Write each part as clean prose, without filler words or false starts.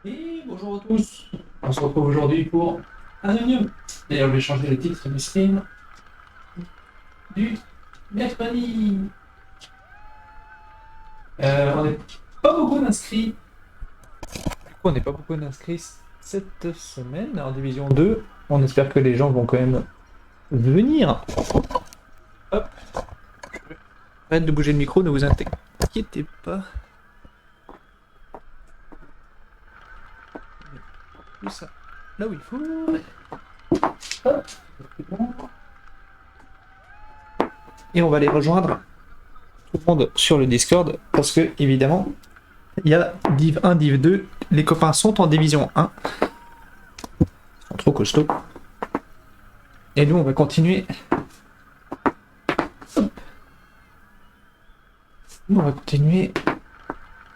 Et bonjour à tous, on se retrouve aujourd'hui pour Anonium. D'ailleurs, je vais changer le titre du stream du mercredi. On n'est pas beaucoup d'inscrits. Du coup, on n'est pas beaucoup d'inscrits cette semaine en Division 2. On espère que les gens vont quand même venir. Hop, arrête de bouger le micro, ne vous inquiétez pas. Plus ça, là où il faut. Hop, c'est bon. Et on va les rejoindre tout le monde sur le Discord parce que évidemment il y a Div 1, Div 2, les copains sont en Division 1, ils sont trop costauds. Et nous on va continuer. Nous on va continuer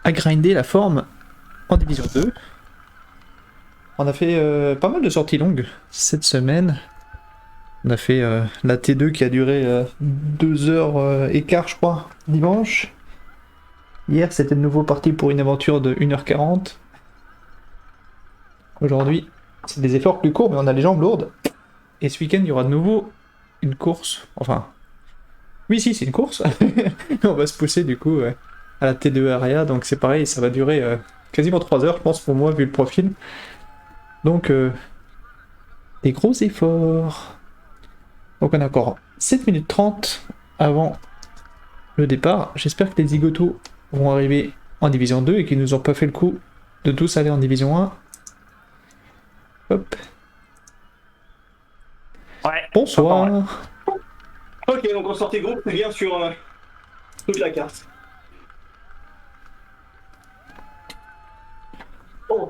à grinder la forme en Division 2. On a fait pas mal de sorties longues cette semaine. On a fait la T2 qui a duré 2 heures et quart je crois, dimanche. Hier c'était de nouveau parti pour une aventure de 1h40. Aujourd'hui c'est des efforts plus courts mais on a les jambes lourdes. Et ce week-end il y aura de nouveau une course. Enfin, oui si c'est une course. On va se pousser du coup à la T2 Area. Donc c'est pareil, ça va durer quasiment 3 heures je pense pour moi vu le profil. Donc des gros efforts. Donc on a encore 7 minutes 30 avant le départ. J'espère que les zigotos vont arriver en division 2 et qu'ils nous ont pas fait le coup de tous aller en division 1. Hop. Ouais. Bonsoir. Ok, donc en sortie groupe, c'est bien sur toute la carte. Oh.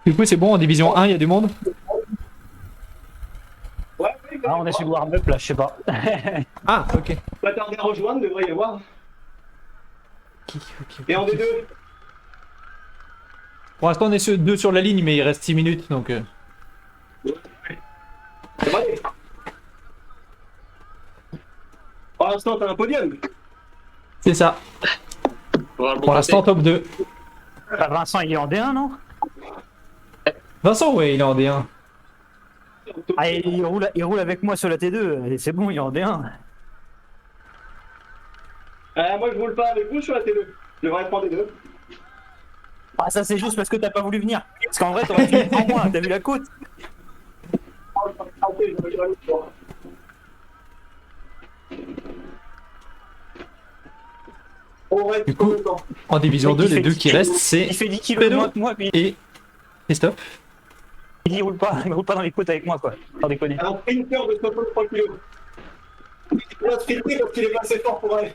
Du coup c'est bon, en division 1 il y a du monde. Ouais, oui, Ah, on est sur le warm-up là, je sais pas. Ah ok. pas tarder à rejoindre, devrait y avoir. Ok. Et en D2. Pour l'instant on est deux sur la ligne mais il reste 6 minutes donc... Ça va aller. Pour l'instant, t'as un podium. C'est ça. Pour l'instant top 2. Bah, Vincent, il est en D1, non? Vincent ouais il est en D1. Ah, il roule avec moi sur la T2, et c'est bon, il est en D1. Moi, je roule pas avec vous sur la T2. Je devrais être en D2. Ah, ça c'est juste parce que t'as pas voulu venir. Parce qu'en vrai, t'aurais fini en moi, t'as vu la côte? Ok, je vais aller voir. On reste Du coup, combien de temps? en division 2 Il les fait deux 10 qui kilos. restent c'est Il fait 10 kilos de moins que moi, puis et Christophe. il roule pas dans les côtes avec moi, quoi. Sans déconner. Un sprinter de 63 kilos. Il va sprinter parce qu'il est pas assez fort pour aller.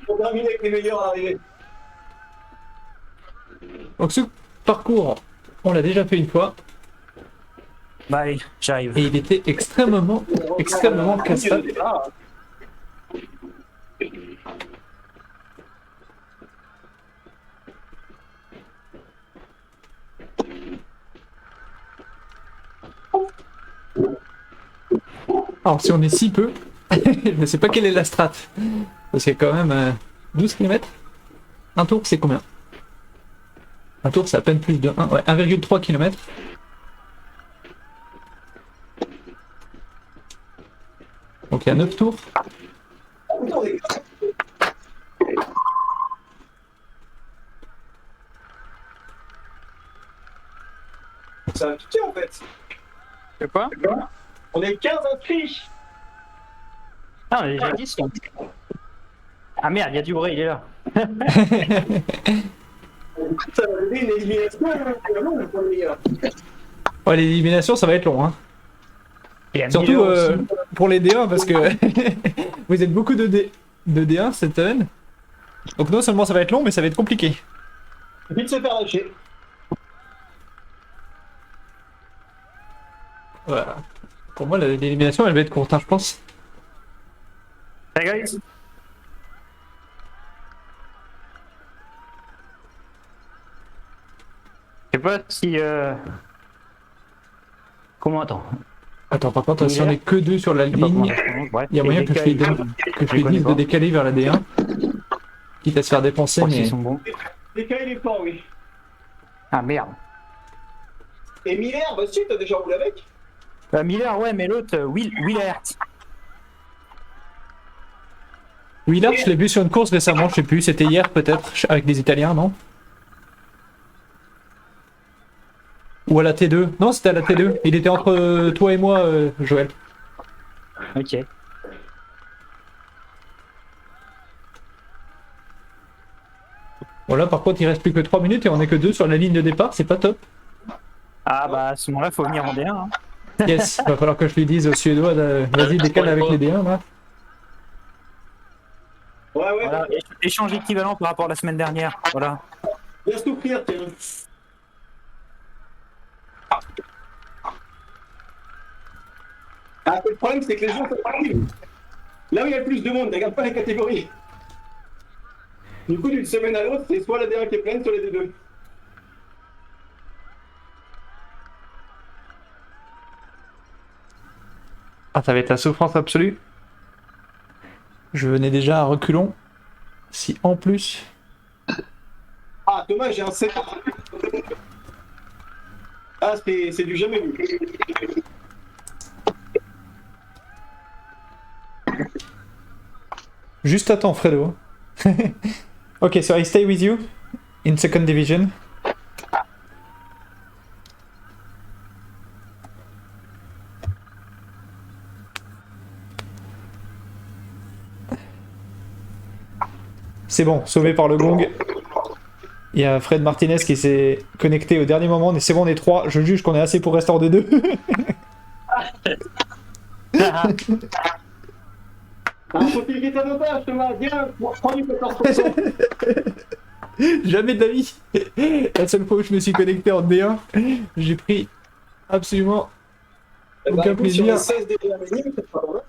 Pour terminer avec les meilleurs à l'arrivée. Donc ce parcours on l'a déjà fait une fois Bah allez, j'arrive. et il était extrêmement casse-pattes. Alors si on est si peu, je ne sais pas quelle est la strat. Parce qu'il y a quand même 12 km. Un tour c'est combien? Un tour c'est à peine plus de 1, ouais, 1,3 km. Donc il y a 9 tours. C'est un piqué en fait. C'est quoi? On est 15 inscrits. Ah, on est déjà 10, là. Ah merde, il y a du bruit, il est là. Ça va donner une élimination longue pour les gars. Ouais, l'élimination ça va être long. Hein. Il y a Surtout Milo aussi. pour les D1 parce que vous êtes beaucoup de D1 cette semaine. Donc non seulement ça va être long mais ça va être compliqué. Vite se faire lâcher. Voilà. Pour moi l'élimination elle va être courte hein, je pense. Hey guys. Je sais pas si. Comment attends? Attends par contre si on est que deux sur la Je sais pas comment. ligne, bon, bref. Il y a moyen que je lui dise connais de pas. décaler vers la D1. Quitte à se faire dépenser, Je crois qu'ils mais... sont bons. Les cas, il est fort, oui. Ah merde. Et Miller, bah si, t'as déjà roulé avec. Miller, ouais, mais l'autre, Willer. Willard, je l'ai vu sur une course récemment, je sais plus, c'était hier peut-être, avec des Italiens, non? Ou à la T2? Non, c'était à la T2. Il était entre toi et moi, Joël. Ok. Voilà, par contre, il reste plus que 3 minutes et on est que 2 sur la ligne de départ, c'est pas top. Ah bah à ce moment-là, faut venir en D1. Hein. Yes, va falloir que je lui dise aux Suédois, vas-y, décale avec les D1 là. Ouais, ouais. Voilà, échange équivalent par rapport à la semaine dernière. Voilà. Viens souffrir, tiens. Ah, le problème, c'est que les gens sont partis. Là où il y a le plus de monde, regarde pas les catégories. Du coup, d'une semaine à l'autre, c'est soit la D1 qui est pleine, soit la D2. Ah, ça va être la souffrance absolue. Je venais déjà à reculons. Si en plus... Ah, Thomas, j'ai un 7. Ah, c'est du jamais vu. Juste attends, Fredo. Ok, so I stay with you in second division. C'est bon, sauvé par le gong. Il y a Fred Martinez qui s'est connecté au dernier moment, mais c'est bon, on est 3. Je juge qu'on est assez pour rester en D2. Ah, faut qu'il ta dopage, Thomas. Viens, prends du 14%. Jamais d'avis. La seule fois où je me suis connecté en D1, j'ai pris absolument aucun écoute, sur les plaisir. 16 des minutes, c'est pas mal.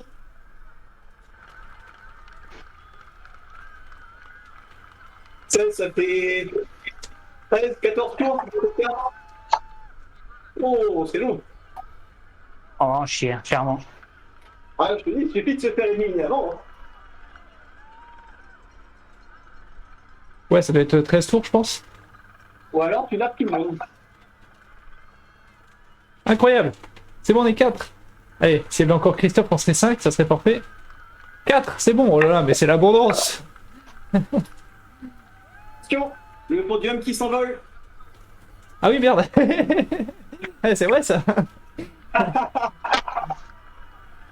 16, ça fait 13, 14 tours. Oh, c'est long. Oh, chien, clairement. Ah, je te dis, il suffit de se faire éliminer avant. Hein. Ouais, ça doit être 13 tours, je pense. Ou alors, tu nappes tout le monde. Incroyable. C'est bon, on est 4. Allez, s'il y avait encore Christophe, on serait 5, ça serait parfait. 4, c'est bon. Oh là là, mais c'est l'abondance. Attention, le podium qui s'envole. Ah oui, merde. Ouais, c'est vrai, ça.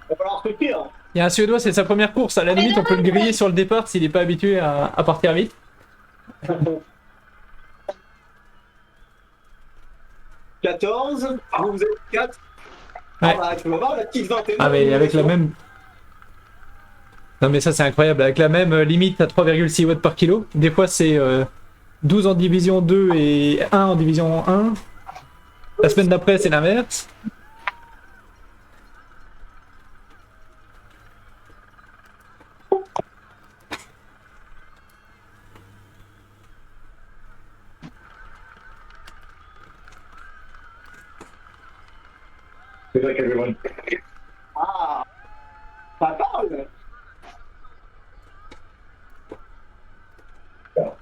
Il va falloir se faire. Il y a un Suédois, c'est sa première course. À la limite, on peut le griller sur le départ s'il n'est pas habitué à partir vite. 14, vous êtes 4. Ouais. Ah bah, tu vas voir la petite vingtaine. Ah, mais avec la même... Non, mais ça, c'est incroyable. Avec la même limite à 3,6 watts par kilo. Des fois, c'est 12 en division 2 et 1 en division 1. La semaine d'après, c'est l'inverse. Good luck, everyone. Ah, ça parle.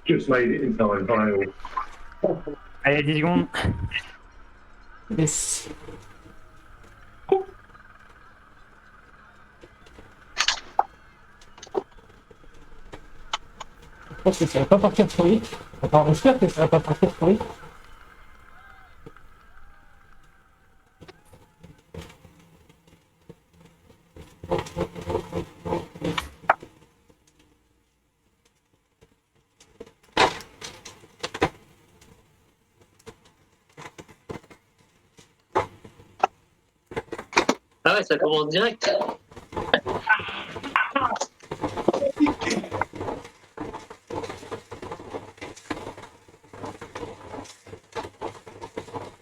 Just made it in time, final. Allez, 10 secondes. Yes. Je pense que ça va pas partir trop vite. Enfin, j'espère que ça va pas partir trop vite. Ah ouais, ça commence direct.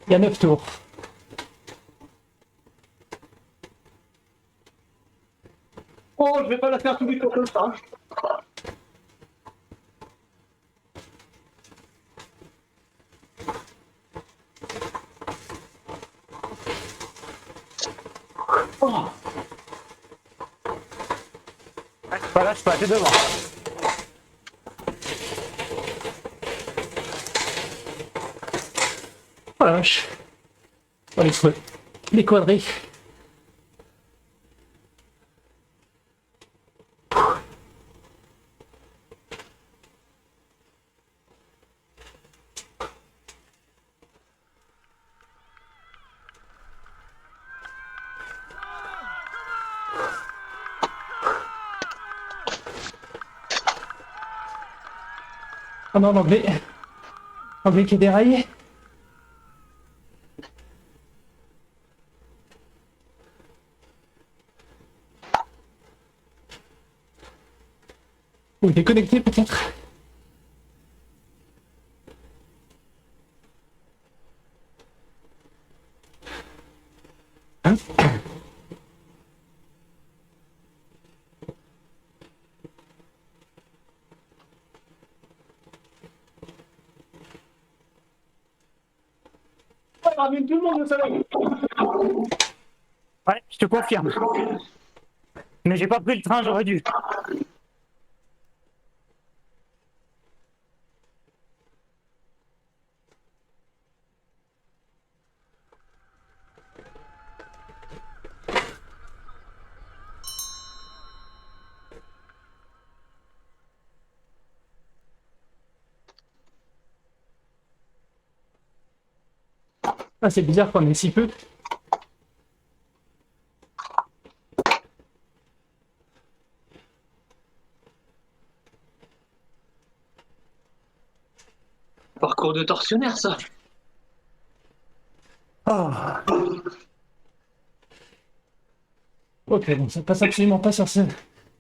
Il y a 9 tours. Oh, je vais pas la faire tous les tours comme ça. Oh. Voilà, je peux aller devant. Oh la vache. Oh, les quadrilles. Oh non, l'anglais. L'anglais qui est déraillé. Ou il est connecté peut-être. Hein? Ramène tout le monde au salon. Ouais, je te confirme. Mais j'ai pas pris le train, j'aurais dû. Ah, c'est bizarre qu'on ait si peu. Parcours de tortionnaire, ça. Ah. Ok, donc ça passe absolument pas sur ce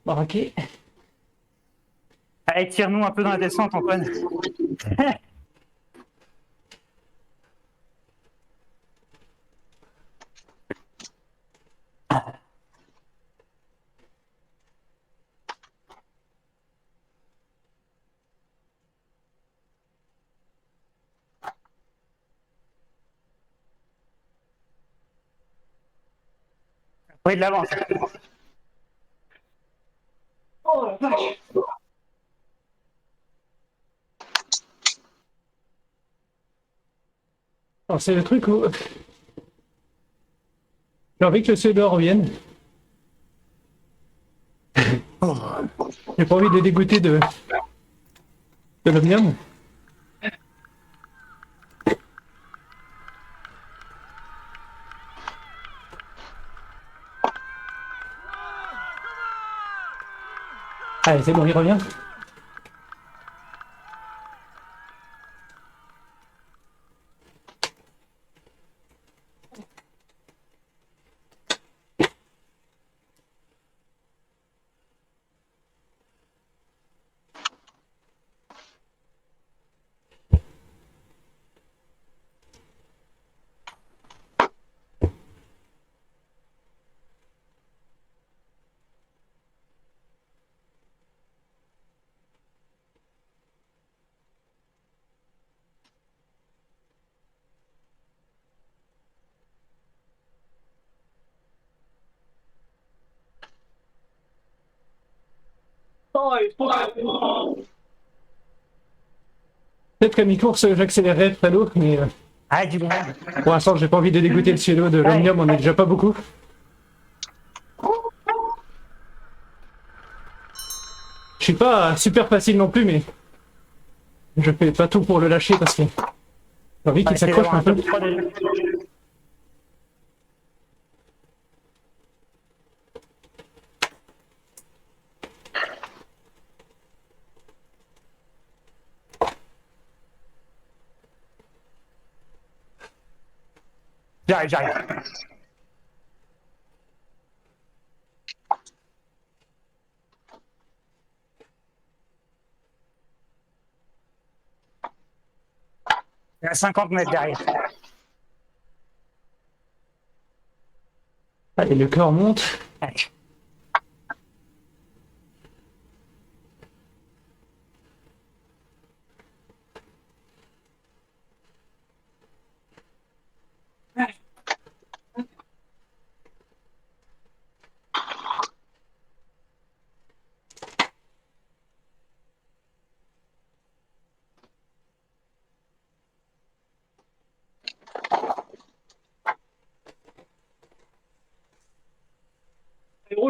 baraquet. Allez, tire-nous un peu dans la descente, Antoine. Oui, de l'avance. Oh la vache. Alors c'est le truc où j'ai envie que le CE2 revienne. Oh. J'ai pas envie de les dégoûter de l'omnium. Allez, c'est bon, il revient. Oh, il est trop. Peut-être qu'à mi-course, j'accélérerai très lourd, mais Allez, du bon. pour l'instant, j'ai pas envie de dégoûter le CE2 de l'omnium, on est déjà pas beaucoup. Je suis pas super facile non plus, mais je fais pas tout pour le lâcher parce que j'ai envie qu'il s'accroche un peu. J'arrive, j'arrive. Il y a 50 mètres derrière. Allez, le cœur monte. Allez.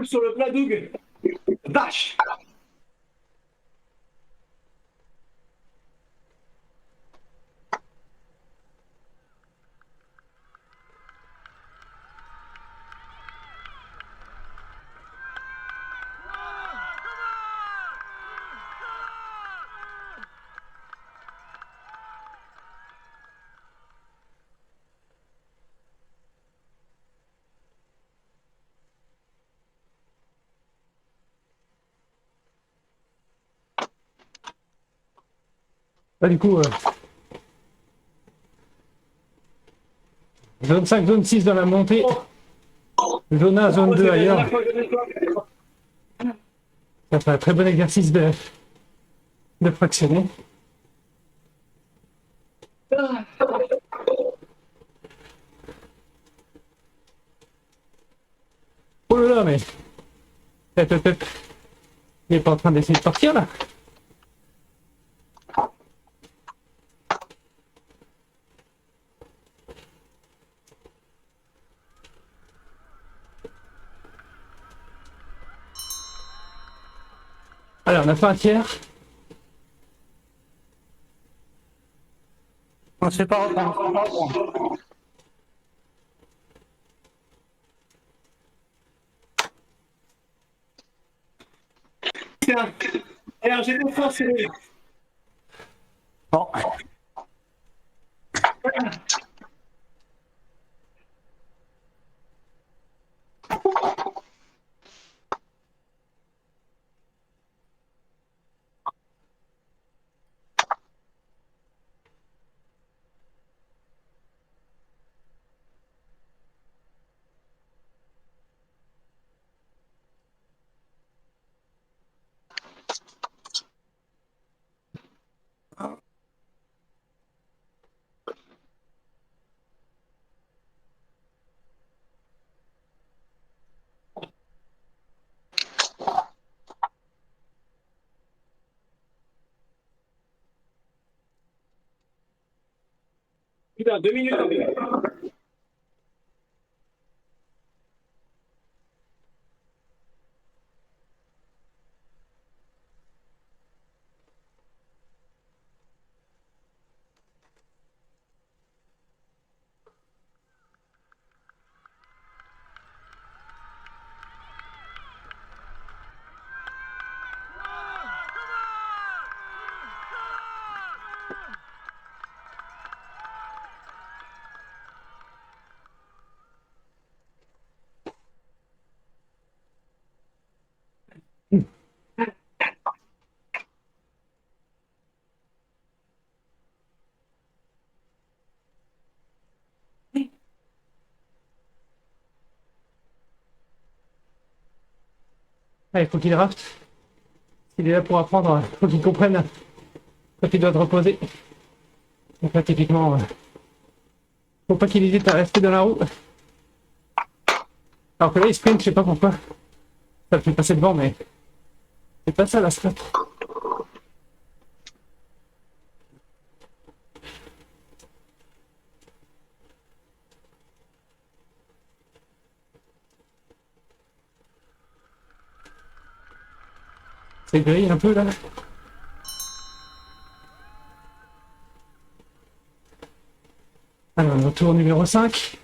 roule sur le plat, Doug. Vache. Là, du coup, zone 5, zone 6 dans la montée. Zone 1, zone 2 ailleurs. Ça fait un très bon exercice de fractionner. Oh là là, mais... Il est pas en train d'essayer de partir, là? Alors, on a fait un tiers. On se fait pas reprendre. Tiens. Alors, j'ai des forces. Bon. Putain, 2 minutes. Ah, il faut qu'il rafte. S'il est là pour apprendre, il faut qu'il comprenne quand il doit te reposer. Donc là, typiquement, faut pas qu'il hésite à rester dans la roue. Alors que là, il sprint, je sais pas pourquoi. Ça le fait passer devant, mais c'est pas ça la strat. C'est gris un peu là. Alors, retour numéro 5.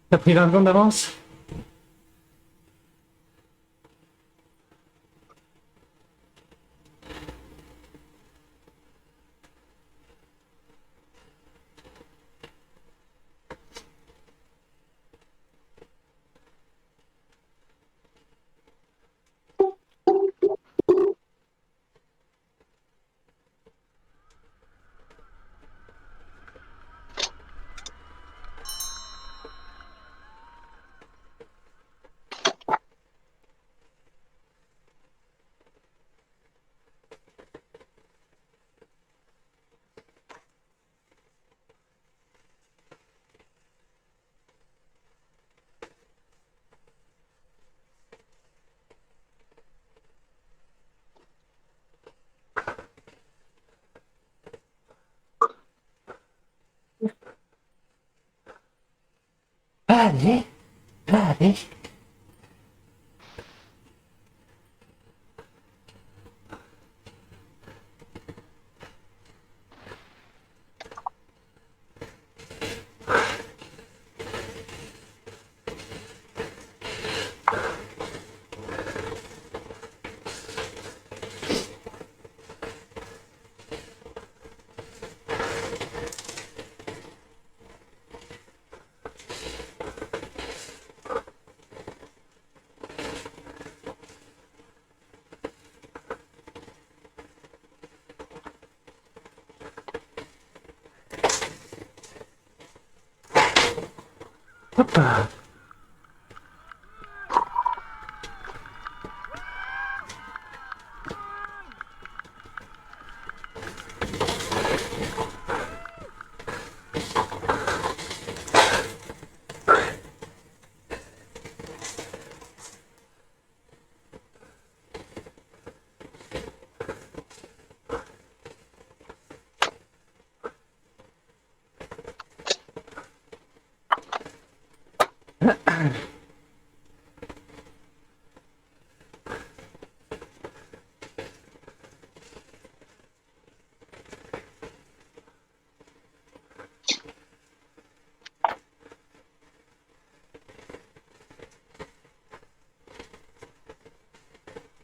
T'as pris 20 secondes d'avance? Allez, allez. Hop.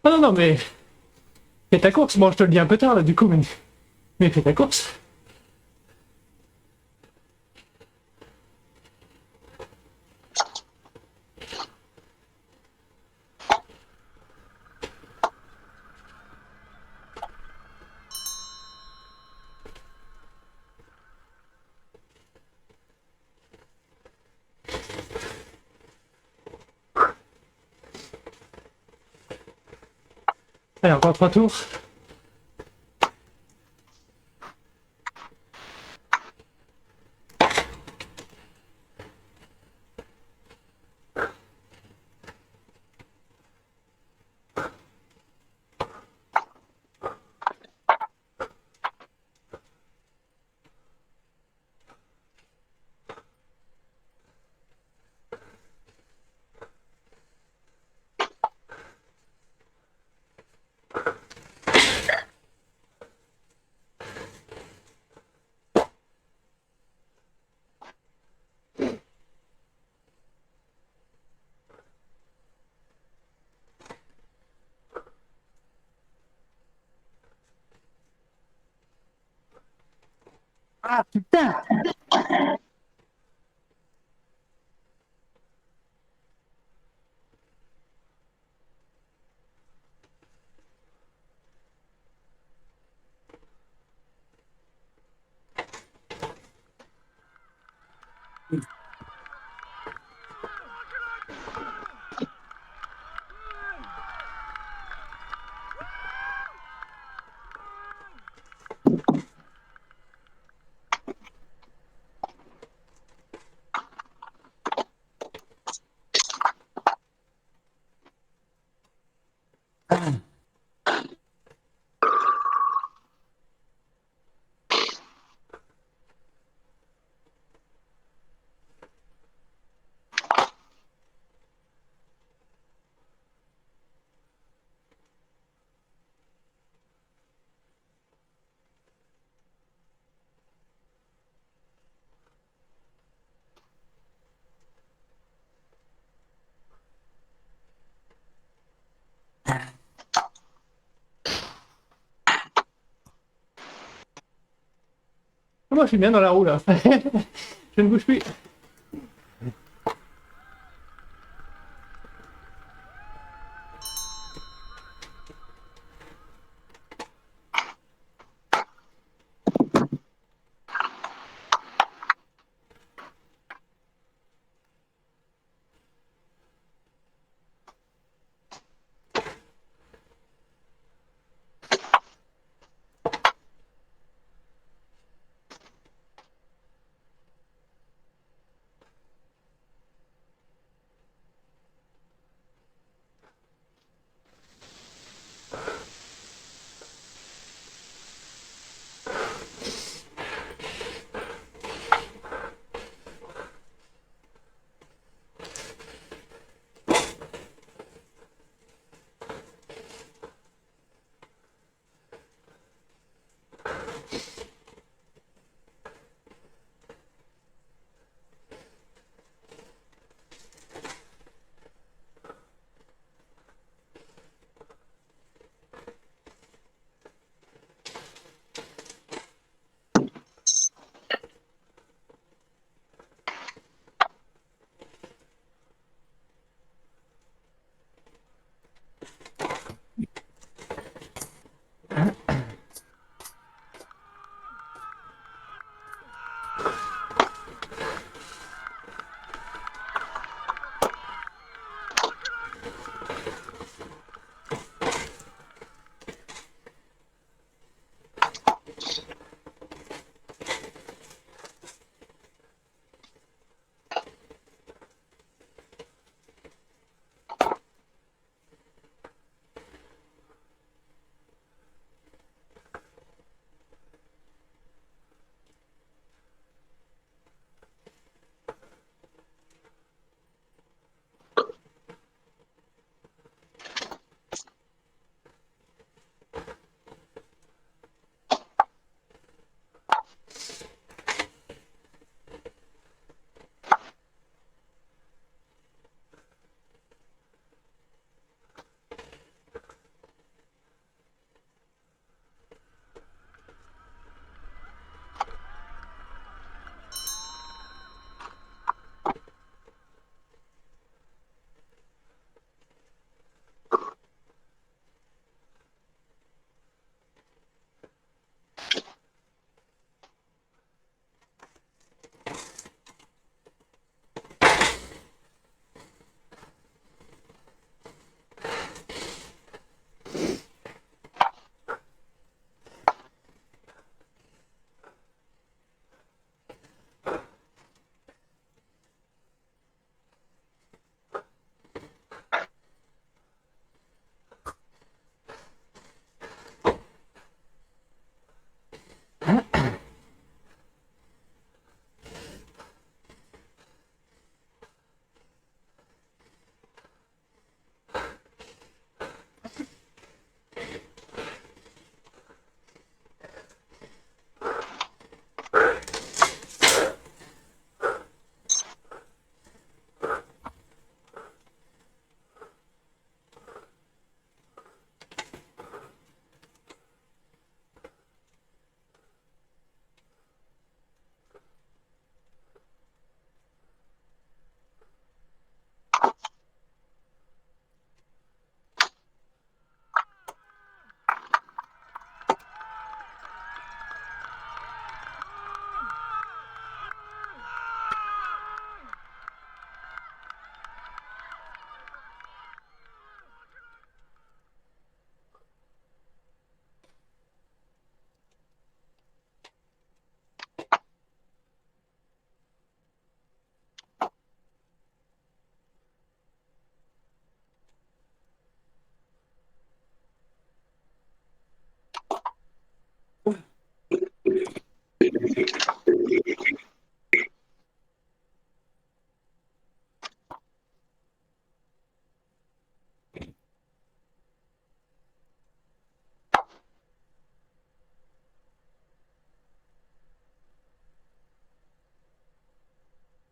Ah non, non, mais fais ta course. Bon, je te le dis un peu tard, là, du coup, mais fais ta course. Allez, encore 3 tours. Ah putain! Moi, je suis bien dans la roue, là. Je ne bouge plus.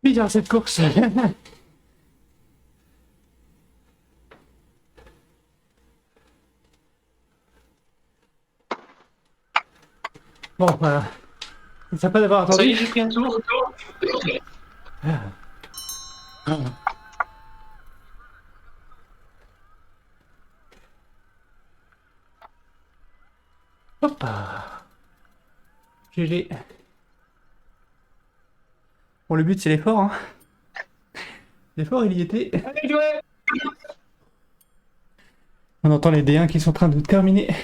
Bizarre cette course. Bon, voilà. C'est sympa d'avoir Ça y est, attendu. j'ai pris un tour. Hop. GG. Bon, le but, c'est l'effort, hein. L'effort, il y était. On entend les D1 qui sont en train de terminer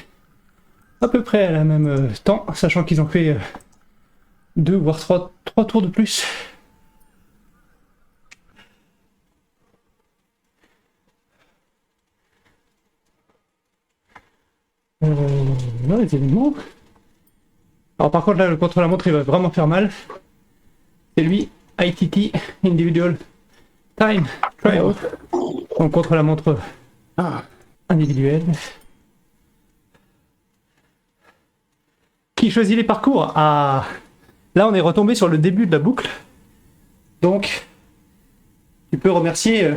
à peu près à la même temps, sachant qu'ils ont fait 2 voire 3 tours de plus. Là, les événements. Alors par contre là, le contre-la-montre il va vraiment faire mal. C'est lui, ITT, Individual Time Trial. Donc contre-la-montre individuel. Qui choisit les parcours? Ah, là on est retombé sur le début de la boucle. Donc, tu peux remercier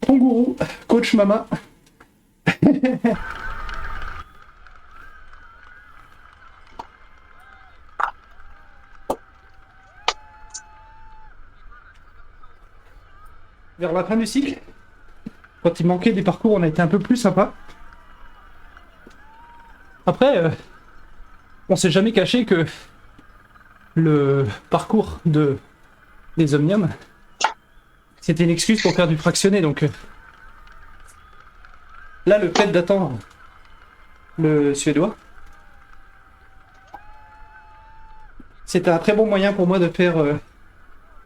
ton gourou, coach Mama. Vers la fin du cycle, quand il manquait des parcours, on a été un peu plus sympa. Après, on s'est jamais caché que le parcours des Omnium, c'était une excuse pour faire du fractionné. Donc là, le fait d'attendre le Suédois, c'était un très bon moyen pour moi de faire,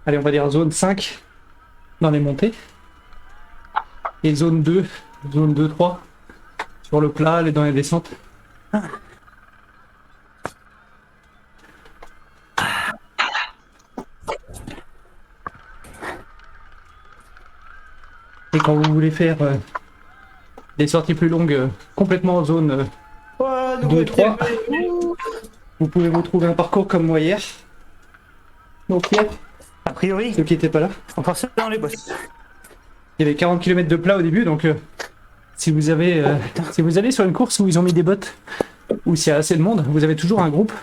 allez, on va dire zone 5 dans les montées, et zone 2, 3 sur le plat, dans les descentes. Et quand vous voulez faire des sorties plus longues, complètement en zone 2 3, vous pouvez vous trouver un parcours comme moi hier. Donc hier, A priori, ceux qui n'étaient pas là, on force dans les bosses. il y avait 40 km de plat au début, donc si vous avez, si vous allez sur une course où ils ont mis des bottes, ou s'il y a assez de monde, vous avez toujours un groupe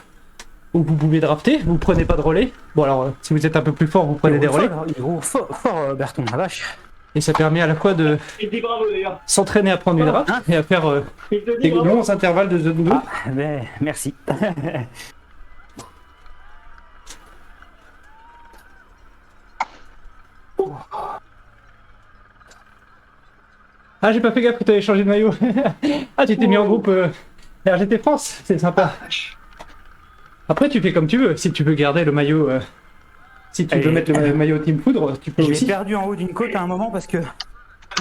où vous pouvez drafter, vous prenez pas de relais. Bon alors, si vous êtes un peu plus fort, vous prenez des relais. Il roule fort, Berton, la vache. Et ça permet à la fois de Il te dit bravo d'ailleurs. s'entraîner à prendre une draft et à faire Il te dit des bravo. longs intervalles de zone 2. Ah, ben, merci. Ah, j'ai pas fait gaffe que t'avais changé de maillot. Ah, tu t'es mis en groupe RGT France, c'est sympa. Après, tu fais comme tu veux. Si tu veux garder le maillot, si tu veux Allez. mettre le maillot Team Foudre, tu peux Je l'ai aussi. perdu en haut d'une côte à un moment parce que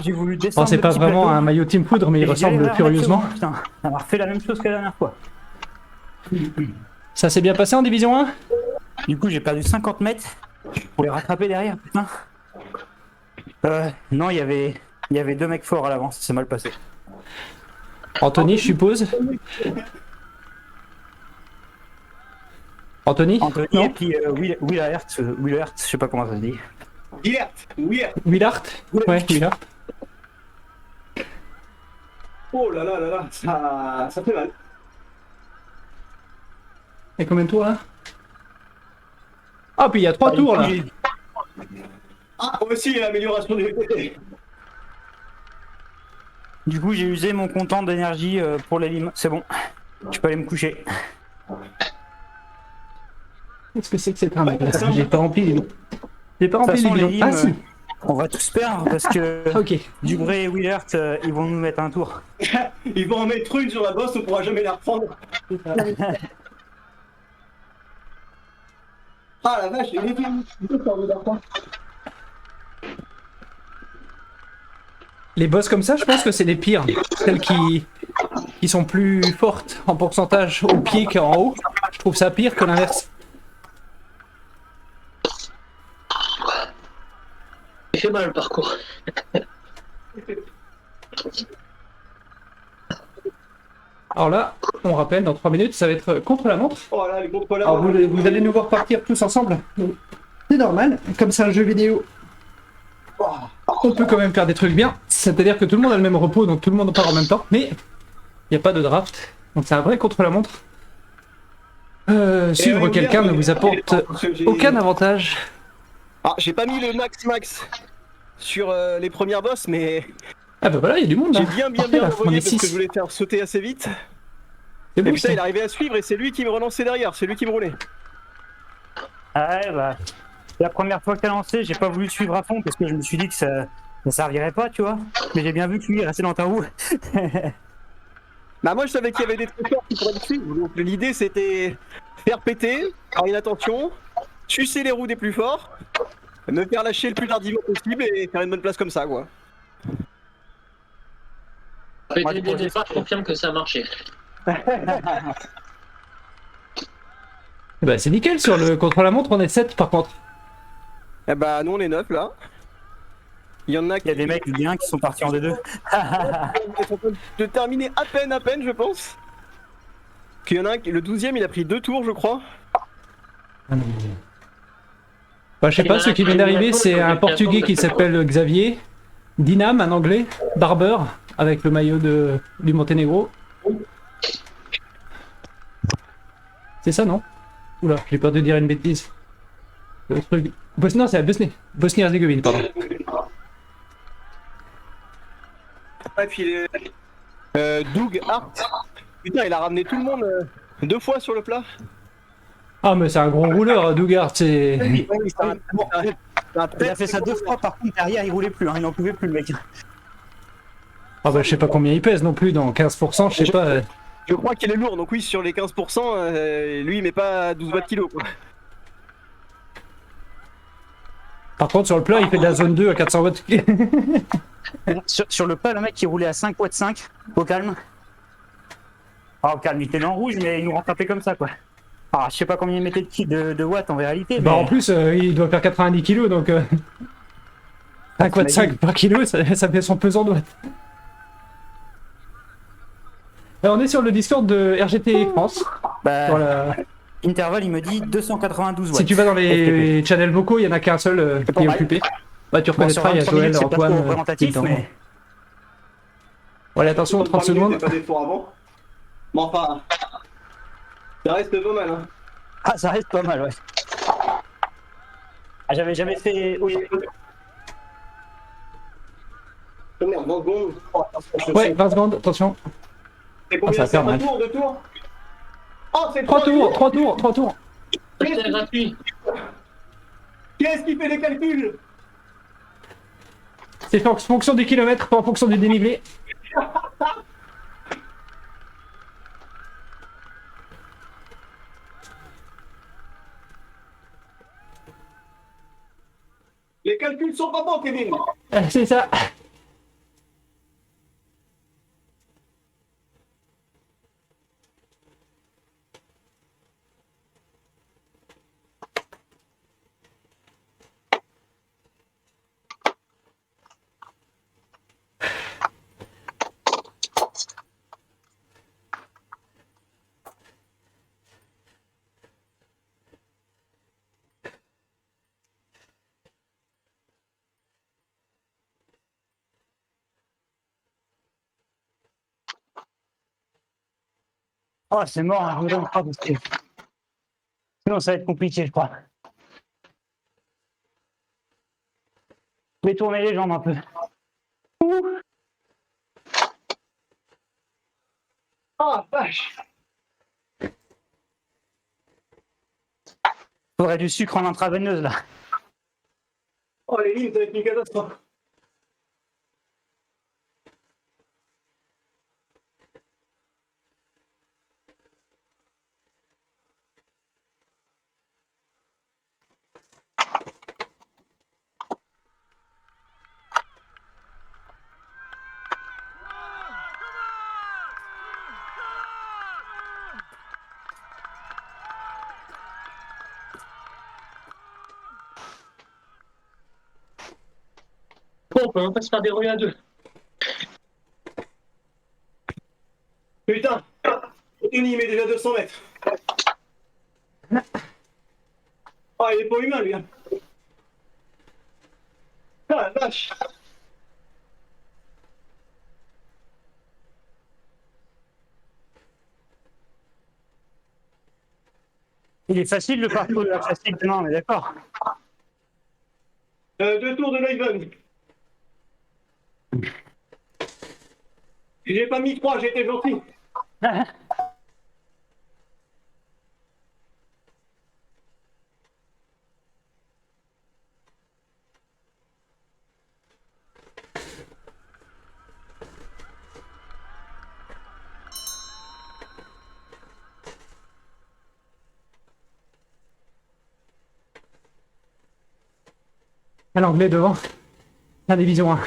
j'ai voulu Bon, descendre. c'est le pas petit vraiment plateau. un maillot Team Foudre, mais il Et j'ai ressemble galéré à curieusement. remettre seconde, putain, ça m'a refait la même chose que la dernière fois. Ça s'est bien passé en Division 1? Du coup, j'ai perdu 50 mètres pour les rattraper derrière, putain. Non, il y avait deux mecs forts à l'avant, ça s'est mal passé. Anthony, je suppose. Anthony? Anthony Non. et puis Willert, je sais pas comment ça se dit. Willert, Willert. Willard? Ouais, Willard. Oh là là là là, ça fait mal. Et combien de tours là? Ah, puis il y a 3 tours là. Ah, aussi l'amélioration du VTT. Du coup, j'ai usé mon comptant d'énergie pour les limes. C'est bon, je peux aller me coucher. Qu'est-ce que c'est que cette arme? J'ai pas rempli les noms. J'ai pas De toute rempli façon, les les noms. Ah limes, si. on va tous perdre parce que Ok. Dubré et Willert, ils vont nous mettre un tour. Ils vont en mettre une sur la bosse, on pourra jamais la reprendre. Ah la vache, il est bien. Les boss comme ça, je pense que c'est les pires. Celles qui sont plus fortes en pourcentage au pied qu'en haut. Je trouve ça pire que l'inverse. Il fait mal le parcours. Alors là, on rappelle, dans 3 minutes, ça va être contre la montre. Oh là, les gros polards. Alors vous allez nous voir partir tous ensemble. Donc, c'est normal, comme c'est un jeu vidéo. On peut quand même faire des trucs bien. C'est-à-dire que tout le monde a le même repos, donc tout le monde part en même temps. Mais il n'y a pas de draft. Donc c'est un vrai contre la montre. Suivre Et quelqu'un ne vous apporte j'ai- aucun avantage. Ah, j'ai pas mis le max sur les premières bosses, mais Ah bah voilà, il y a du monde là. j'ai bien Parfait, là. On envoyé est parce que 6. je voulais faire sauter assez vite. C'est Et beau putain, ça. il arrivait à suivre et c'est lui qui me relançait derrière, c'est lui qui me roulait. Ah ouais, bah. La première fois qu'elle a lancé, j'ai pas voulu te suivre à fond parce que je me suis dit que ça ne servirait pas, tu vois. Mais j'ai bien vu que lui, il restait dans ta roue. Bah moi je savais qu'il y avait des trucs forts qui pourraient me suivre, donc l'idée c'était faire péter, par inattention, sucer les roues des plus forts, me faire lâcher le plus tardivement possible et faire une bonne place comme ça quoi. Moi, Dès le départ, je confirme que ça a marché. Bah c'est nickel, sur le contre-la-montre on est 7 par contre. Eh bah nous on est 9 là. Il y en a Il y a des mecs du bien qui sont partis en D2. qui sont en train de terminer à peine je pense. Qu'il y en a un, le 12ème il a pris 2 tours je crois. Bah je sais pas, ce qui vient d'arriver c'est un portugais qui s'appelle Xavier, Dinam, un anglais, Barber, avec le maillot du Monténégro. C'est ça non? Oula, j'ai peur de dire une bêtise. Le truc... Non, c'est la Bosnie-Herzégovine, pardon. Et puis Doug Hart. Putain il a ramené tout le monde 2 fois sur le plat. Ah mais c'est un gros rouleur, Dougard, c'est... Oui, c'est un Il a fait ça 2 fois, par contre, derrière, il roulait plus, hein, il n'en pouvait plus, le mec. Ah bah je sais pas combien il pèse non plus, dans 15%, je sais pas... Je crois qu'il est lourd, donc oui, sur les 15%, lui il met pas 12 watts kilo quoi. Par contre, sur le plat, il fait de la zone 2 à 400 watts. Sur le plat, le mec, il roulait à 5 watts 5, au calme. Ah, au calme, il était dans le rouge, mais il nous rattrapait comme ça, quoi. Ah, je sais pas combien il mettait de watts en réalité, Bah mais... en plus, il doit faire 90 kilos, donc... 5 watts 5 par kilo, ça fait son pesant de watts. Alors, on est sur le Discord de RGT France. Bah, Voilà. Intervalle, il me dit 292 watts. Si tu vas dans les channels vocaux, il y en a qu'un seul qui est mal. occupé. Bah tu Bon, sur reconnaîtras, il y a 23 minutes, Joël, c'est pas trop Antoine... représentatif, Titan. mais... Voilà, attention, 30 secondes. Pas d'effort avant. Mais enfin, ça reste pas mal hein. Ah, ça reste pas mal, ouais. Ah, j'avais jamais fait... Oui. Oh, merde, 20 secondes. Oh, attention, Ouais, 20 secondes, attention. C'est combien? ça va faire C'est un mal. tour, 2 tours? Oh, c'est 3 tours, 3 tours, 3 tours. C'est gratuit. Qu'est-ce qui fait les calculs? C'est en fonction du kilomètre, pas en fonction du dénivelé. Les calculs sont pas bons, Kevin. C'est ça. Oh, c'est mort, hein, je me donne pas parce que... Sinon, ça va être compliqué, je crois. Je vais tourner les jambes un peu. Ouh. Ah, vache. Faudrait du sucre en intraveineuse, là. Oh, les lignes, ça va être une catastrophe. Bon, on peut même pas se faire dérouler à 2. Putain, Tony, il met déjà 200 mètres. Oh, il est pas humain, lui. Hein. Ah, la vache. Il est facile le parcours de la facile, non, mais d'accord. 2 tours de Neuven. J'ai pas mis 3, j'ai été gentil. À l'anglais devant. La division 1.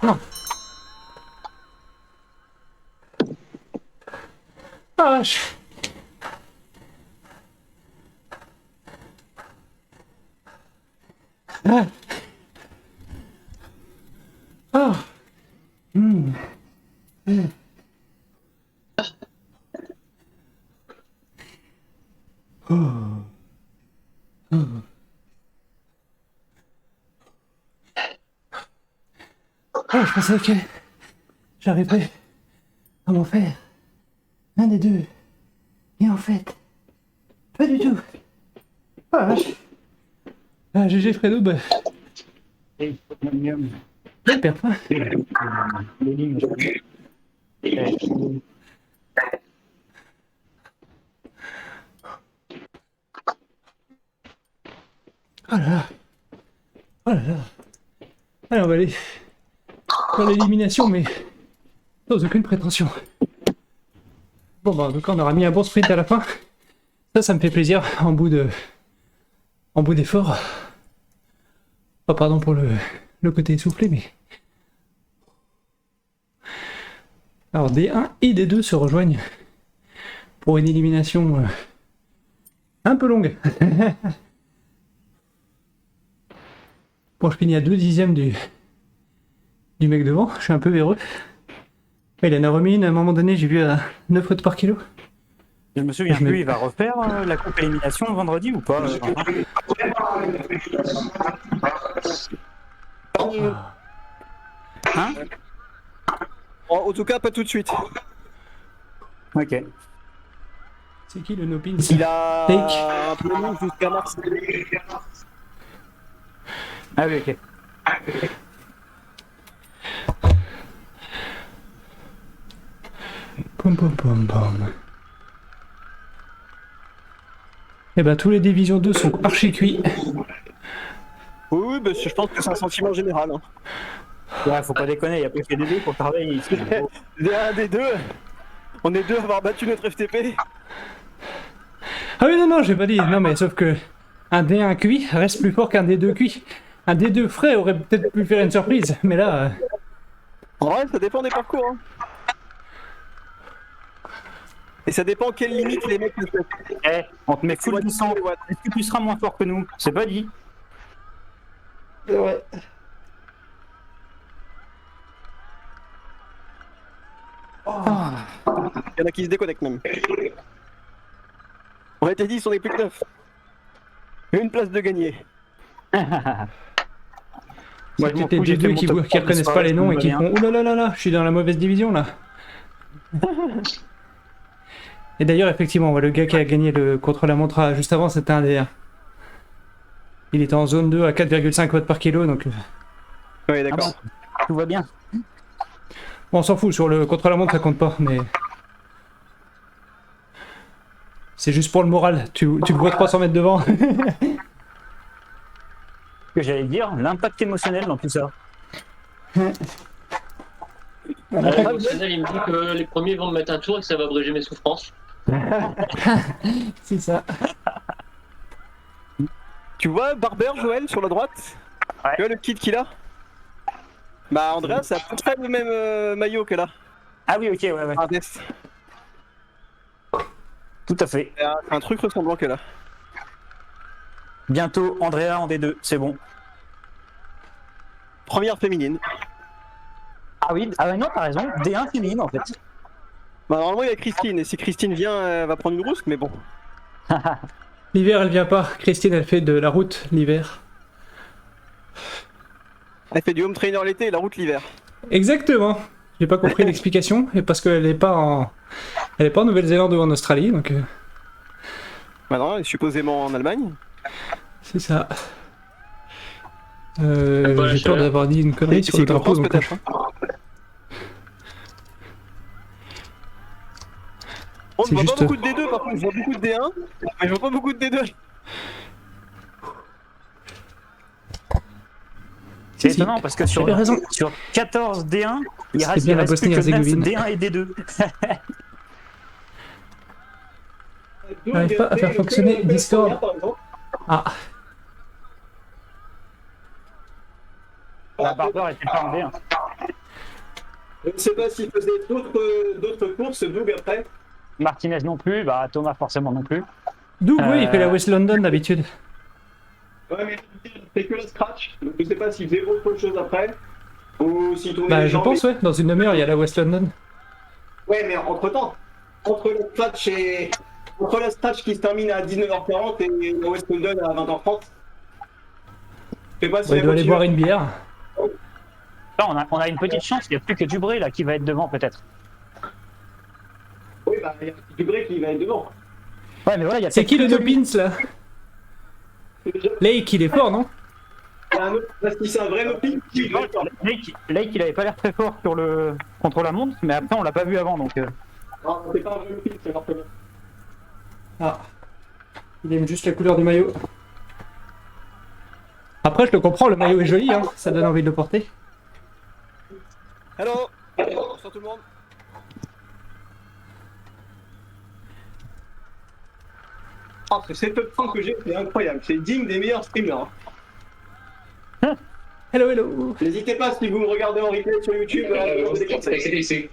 Non. Ah, vache. Ah. Ah. Hmm. Hmm. Oh. Oh. Ah, je pensais que j'arriverais à m'en faire un des deux. Et en fait, pas du tout. Ah, vache. Ah, GG Fredo, bah, je perds pas. Oh là là. Oh là là. Allez, on va aller dans l'élimination, mais sans aucune prétention. Bon, bah, donc on aura mis un bon sprint à la fin. Ça me fait plaisir en bout d'effort. Oh, pardon pour le côté essoufflé, mais... Alors, D1 et D2 se rejoignent pour une élimination un peu longue. Bon, je finis à 2 dixièmes du mec devant, je suis un peu véreux. Il en a remis une, à un moment donné, j'ai vu à 9 watts par kilo. Je me souviens Je me- plus, il va refaire la coupe élimination vendredi ou pas Hein? En tout cas, pas tout de suite. Ok. C'est qui le no-pin? Il a Take. un peu long jusqu'à mars. Ah oui, ok. Pom pom pom pom. Et bah tous les divisions 2 sont archi cuits. Oui, bah, je pense que c'est un sentiment général. Hein. Ouais, faut pas déconner, il y a pas que des deux pour travailler ici. Des un, des deux. On est deux à avoir battu notre FTP. Ah oui, non, j'ai pas dit. Non, mais sauf que un D1 cuit reste plus fort qu'un D2 cuit. Un D2 frais aurait peut-être pu faire une surprise, mais là... En vrai, ça dépend des parcours. Hein. Et ça dépend quelle limite les mecs nous font. Eh, on te met full 200. Est-ce que tu seras moins fort que nous? C'est pas dit. Ouais. Il y en a qui se déconnectent même. On a été dit, ils sont des plus que 9. Une place de gagner. Moi, je m'en peut-être fous, les j'ai fait G2 mon qui top 3 reconnaissent de pas les noms et soirée, qui ça me font « Ouh là là là, je suis dans la mauvaise division là !» Et d'ailleurs, effectivement, le gars qui a gagné le contre-la-montre juste avant, c'était un D1. Il était en zone 2 à 4,5 watts par kilo, donc... Oui, d'accord. Tout va bien. Bon, on s'en fout, sur le contre-la-montre, ça compte pas, mais... C'est juste pour le moral, tu le vois 300 mètres devant. Que j'allais dire, l'impact émotionnel dans tout ça. L'émotionnel, il me dit que les premiers vont me mettre un tour et que ça va abréger mes souffrances. C'est ça. Tu vois Barber, Joël, sur la droite? Ouais. Tu vois le kit qu'il a? Bah, Andrea, c'est à peu près le même maillot qu'elle a. Ah oui, ok, ouais. Un veste. Tout à fait. C'est un truc ressemblant qu'elle a. Bientôt, Andrea en D2, c'est bon. Première féminine. Ah oui, non, t'as raison. D1 féminine en fait. Bah, normalement, il y a Christine, et si Christine vient, elle va prendre une rousse, mais bon. L'hiver, elle vient pas. Christine, elle fait de la route l'hiver. Elle fait du home trainer l'été et la route l'hiver. Exactement. J'ai pas compris l'explication, et parce qu'elle est pas en... Elle est pas en Nouvelle-Zélande ou en Australie, donc... Bah non, elle est supposément en Allemagne. C'est ça. pas la J'ai peur chaleur. d'avoir dit une connerie Et sur c'est le drapeau, France donc... peut-être. Hein. On C'est voit juste- pas beaucoup de D2 par contre, je vois beaucoup de D1, mais je vois pas beaucoup de D2. C'est Si, étonnant parce que sur, j'avais raison. sur 14 D1, il C'était reste, bien il la reste plus que 9 Bosnie-Herzégovine. D1 et D2. J'arrive pas à faire fonctionner Discord. Ah, La Barber était pas en D1. Je ne sais pas s'il faisait d'autres courses, Doug, après. Martinez non plus, bah Thomas forcément non plus. Doug, oui, il fait la West London d'habitude. Ouais, mais il fait que le scratch. Donc, je sais pas s'il faisait autre chose après. Ou s'il tournait Bah, les je jambes. pense, ouais, dans une demi-heure, il y a la West London. Ouais, mais entre-temps, entre le scratch et... Entre le scratch qui se termine à 19h40 et le West London à 20h30. Je sais pas si Ouais, il doit aller boire une bière. Là, on a une petite chance, il n'y a plus que Dubré là qui va être devant peut-être. Oui, bah, il y a Dubré qui va être devant. Ouais, mais voilà, il y a C'est qui le peut-être no pins là? Lake, il est fort, non? Il y a un autre, parce que c'est un vrai noping qui doit être Lake, il avait pas l'air très fort sur le contre la montre, mais après on l'a pas vu avant donc. Non, c'est pas un vrai noping, c'est leur premier. Ah. Il aime juste la couleur du maillot. Après, je le comprends, le maillot est joli, hein. Ça donne envie de le porter. Hello. Bonsoir tout le monde. Oh, ce setup franc que j'ai, c'est incroyable. C'est digne des meilleurs streamers. Hello, hello. N'hésitez pas, si vous me regardez en replay sur YouTube, à me donner des conseils.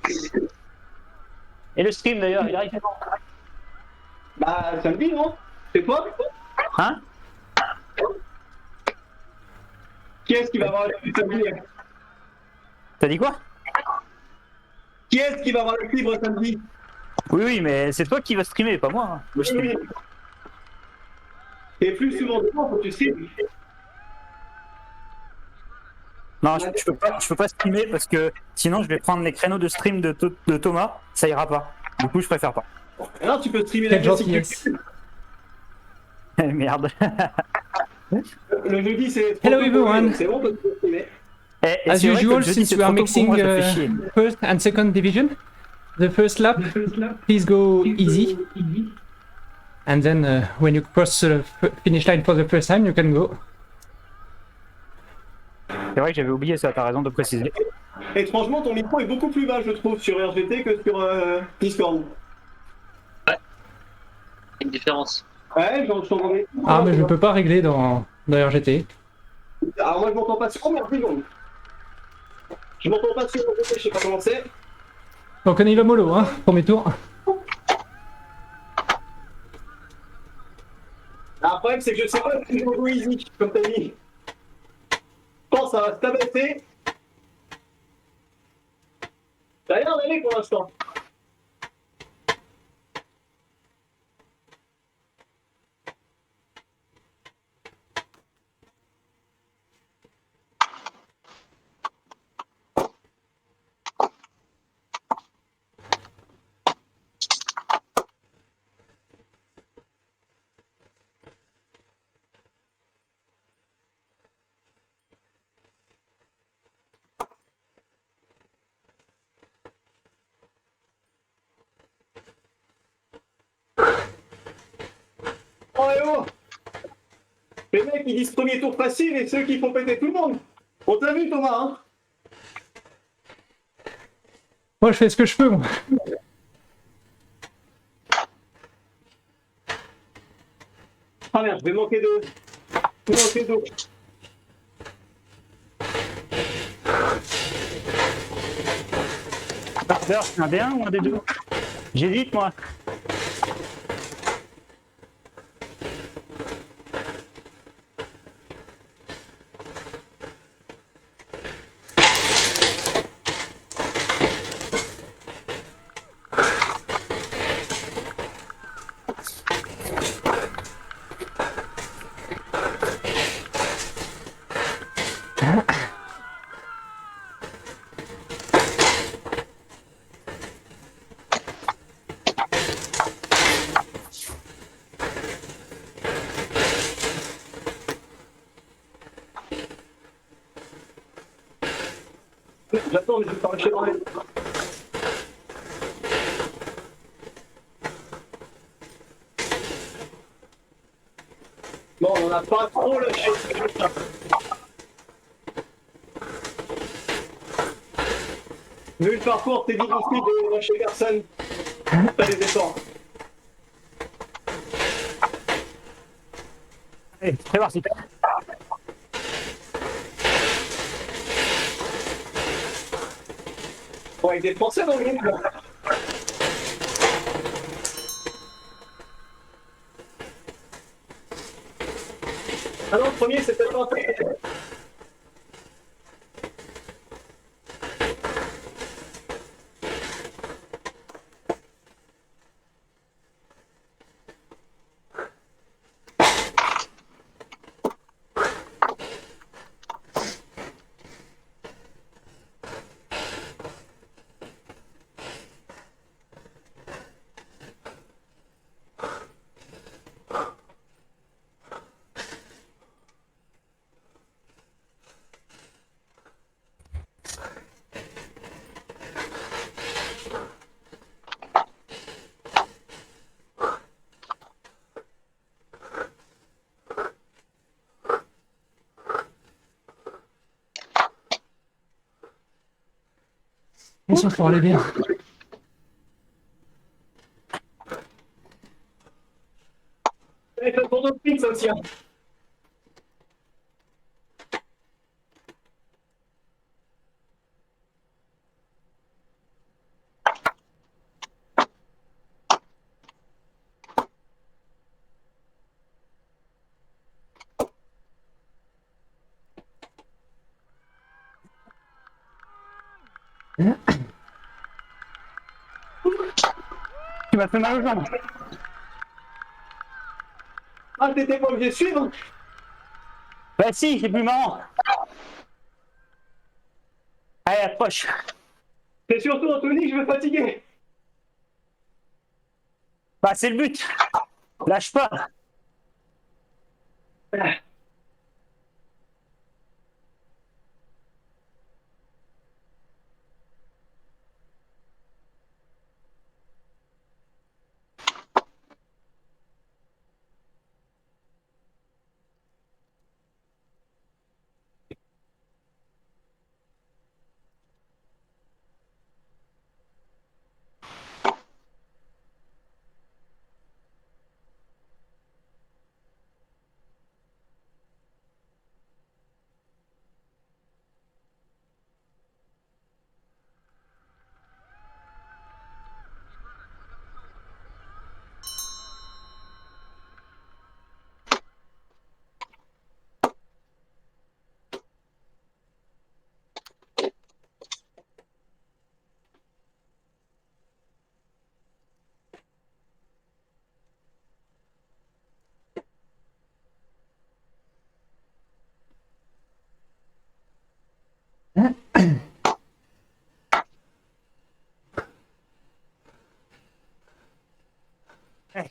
Et le stream d'ailleurs, il arrive quand? Bah, samedi, non? C'est toi? Hein? Qui est-ce qui va avoir le fibre samedi? T'as dit quoi? Qui est-ce qui va avoir le fibre samedi? Oui, oui, mais c'est toi qui vas streamer, pas moi. Hein. Moi, je Oui. Et plus souvent devant, faut que tu streames. Non, je peux pas streamer parce que sinon je vais prendre les créneaux de stream de Thomas, ça ira pas. Du coup, je préfère pas. Alors, tu peux streamer la Quelle classique gentillesse. YouTube. Merde. Le jeudi, c'est. Hello everyone. C'est bon, tu peux streamer. Et As c'est vrai que usual, le jeudi, since c'est we are trop tôt pour mixing moi, ça me fait chier. first and second division, the first lap, please go easy. And then when you cross the finish line for the first time, you can go. C'est vrai que j'avais oublié ça, t'as raison de préciser. Étrangement, ton micro est beaucoup plus bas, je trouve, sur RGT que sur Discord. Une différence. Ouais, j'en ai. Ah, mais je peux pas régler dans RGT. Alors, moi, je m'entends pas sur. Oh merde, seconde. Je m'entends pas sur RGT, je sais pas comment c'est. Donc on est le mollo, hein, premier tour. Alors, le problème, c'est que je sais pas si je go easy, comme t'as dit. Je pense que ça va se tabasser. Ça a l'air d'aller pour l'instant. Oh et oh! Les mecs ils disent premier tour facile et ceux qui font péter tout le monde. On t'a vu Thomas, hein? Moi, je fais ce que je peux, moi. Ah merde, je vais manquer de... Je vais manquer d'eau. Barber, c'est un D1 ou un D2? J'hésite moi. J'attends, mais je vais pas lâcher dans les... Bon, on n'a pas trop lâché. Vu le parcours, t'es difficile de lâcher personne. T'as des efforts. Allez, c'est parti. Bon, avec des Français dans le groupe, là. Ah non, le premier, c'était pas un peu. Bien sûr, pour aller bien. Avec le tour de sprint, ça aussi. Hein. Tu m'as fait mal aux jambes. Ah, t'étais pas obligé de suivre. Bah si, c'est plus marrant. Allez, approche. C'est surtout Anthony que je veux fatiguer. Bah c'est le but. Lâche pas. Hey.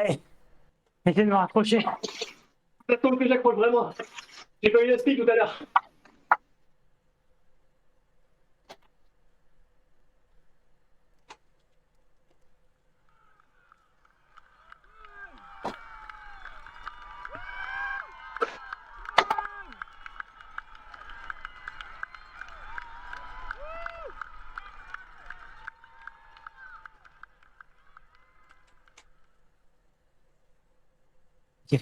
Hey, essayez de me rapprocher. Ça tombe que j'accroche vraiment. J'ai pas eu l'esprit tout à l'heure. Ok.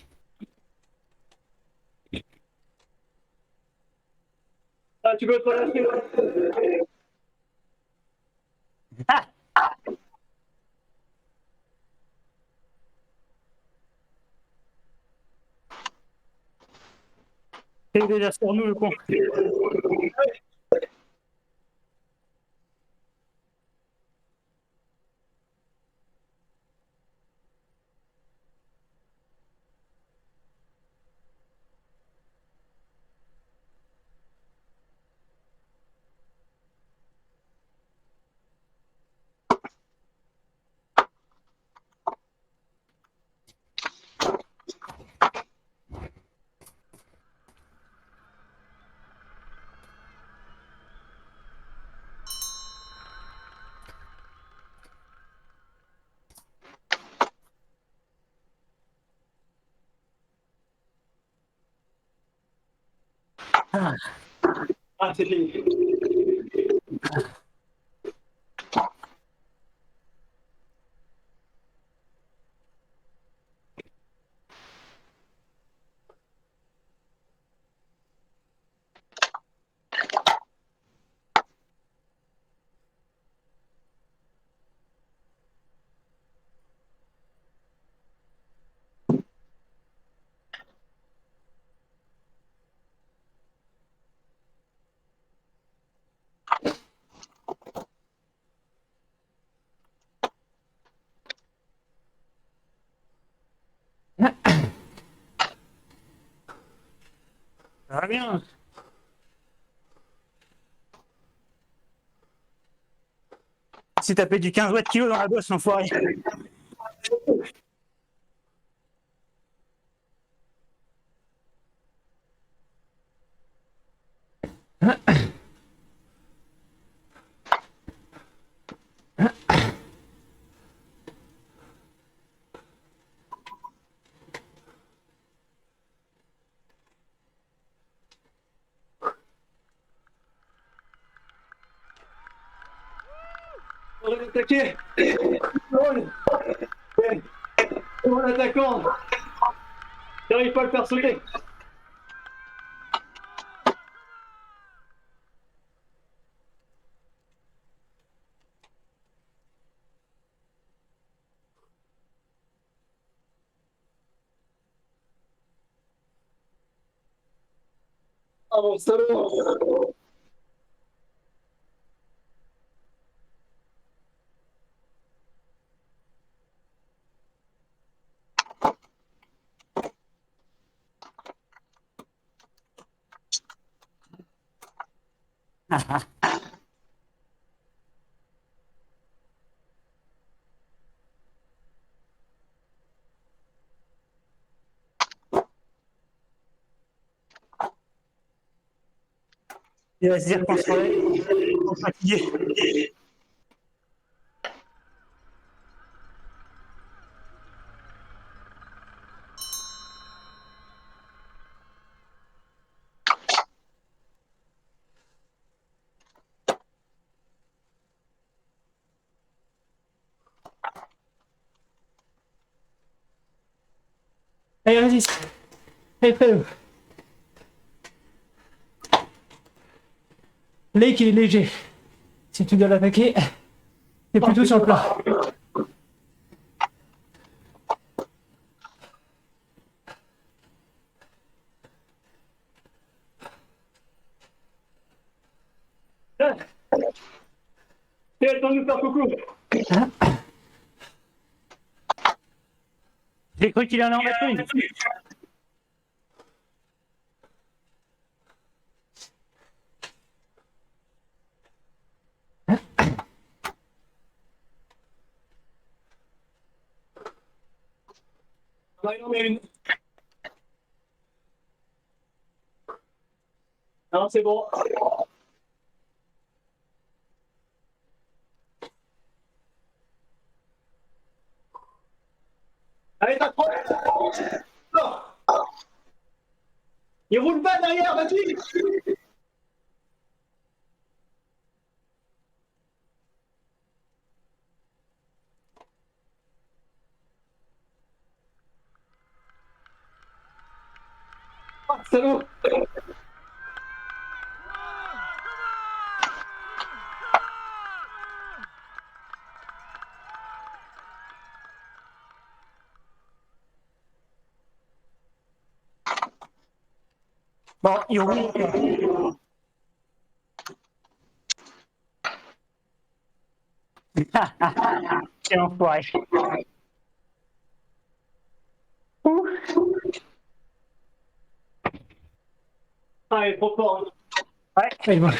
Ah, tu peux te relâcher. Ah, c'est déjà sur nous le con. Ah, c'est fini. Ça va bien. Si t'as payé du 15 watts kilo dans la bosse, l'enfoiré. On va attaquer. Drôle. Ouais. Mon attaquant. J'arrive pas à le faire sauter. Ah mon salaud. Il va se dire qu'on se relève, qu'on est fatigué. Allez, résiste. Allez, fais-le. Lake, il est léger. Si tu dois l'attaquer, c'est plutôt sur le plat. C'est le temps de nous faire coucou. J'ai cru qu'il en a en mettre une. Il en met une. Non, c'est bon. Allez, t'approches. Il roule pas derrière, vas-y. Ah, salaud. Bon, il roule. Quel enfoiré. Ouh. Ah, il est trop fort. Ouais. Allez, bon.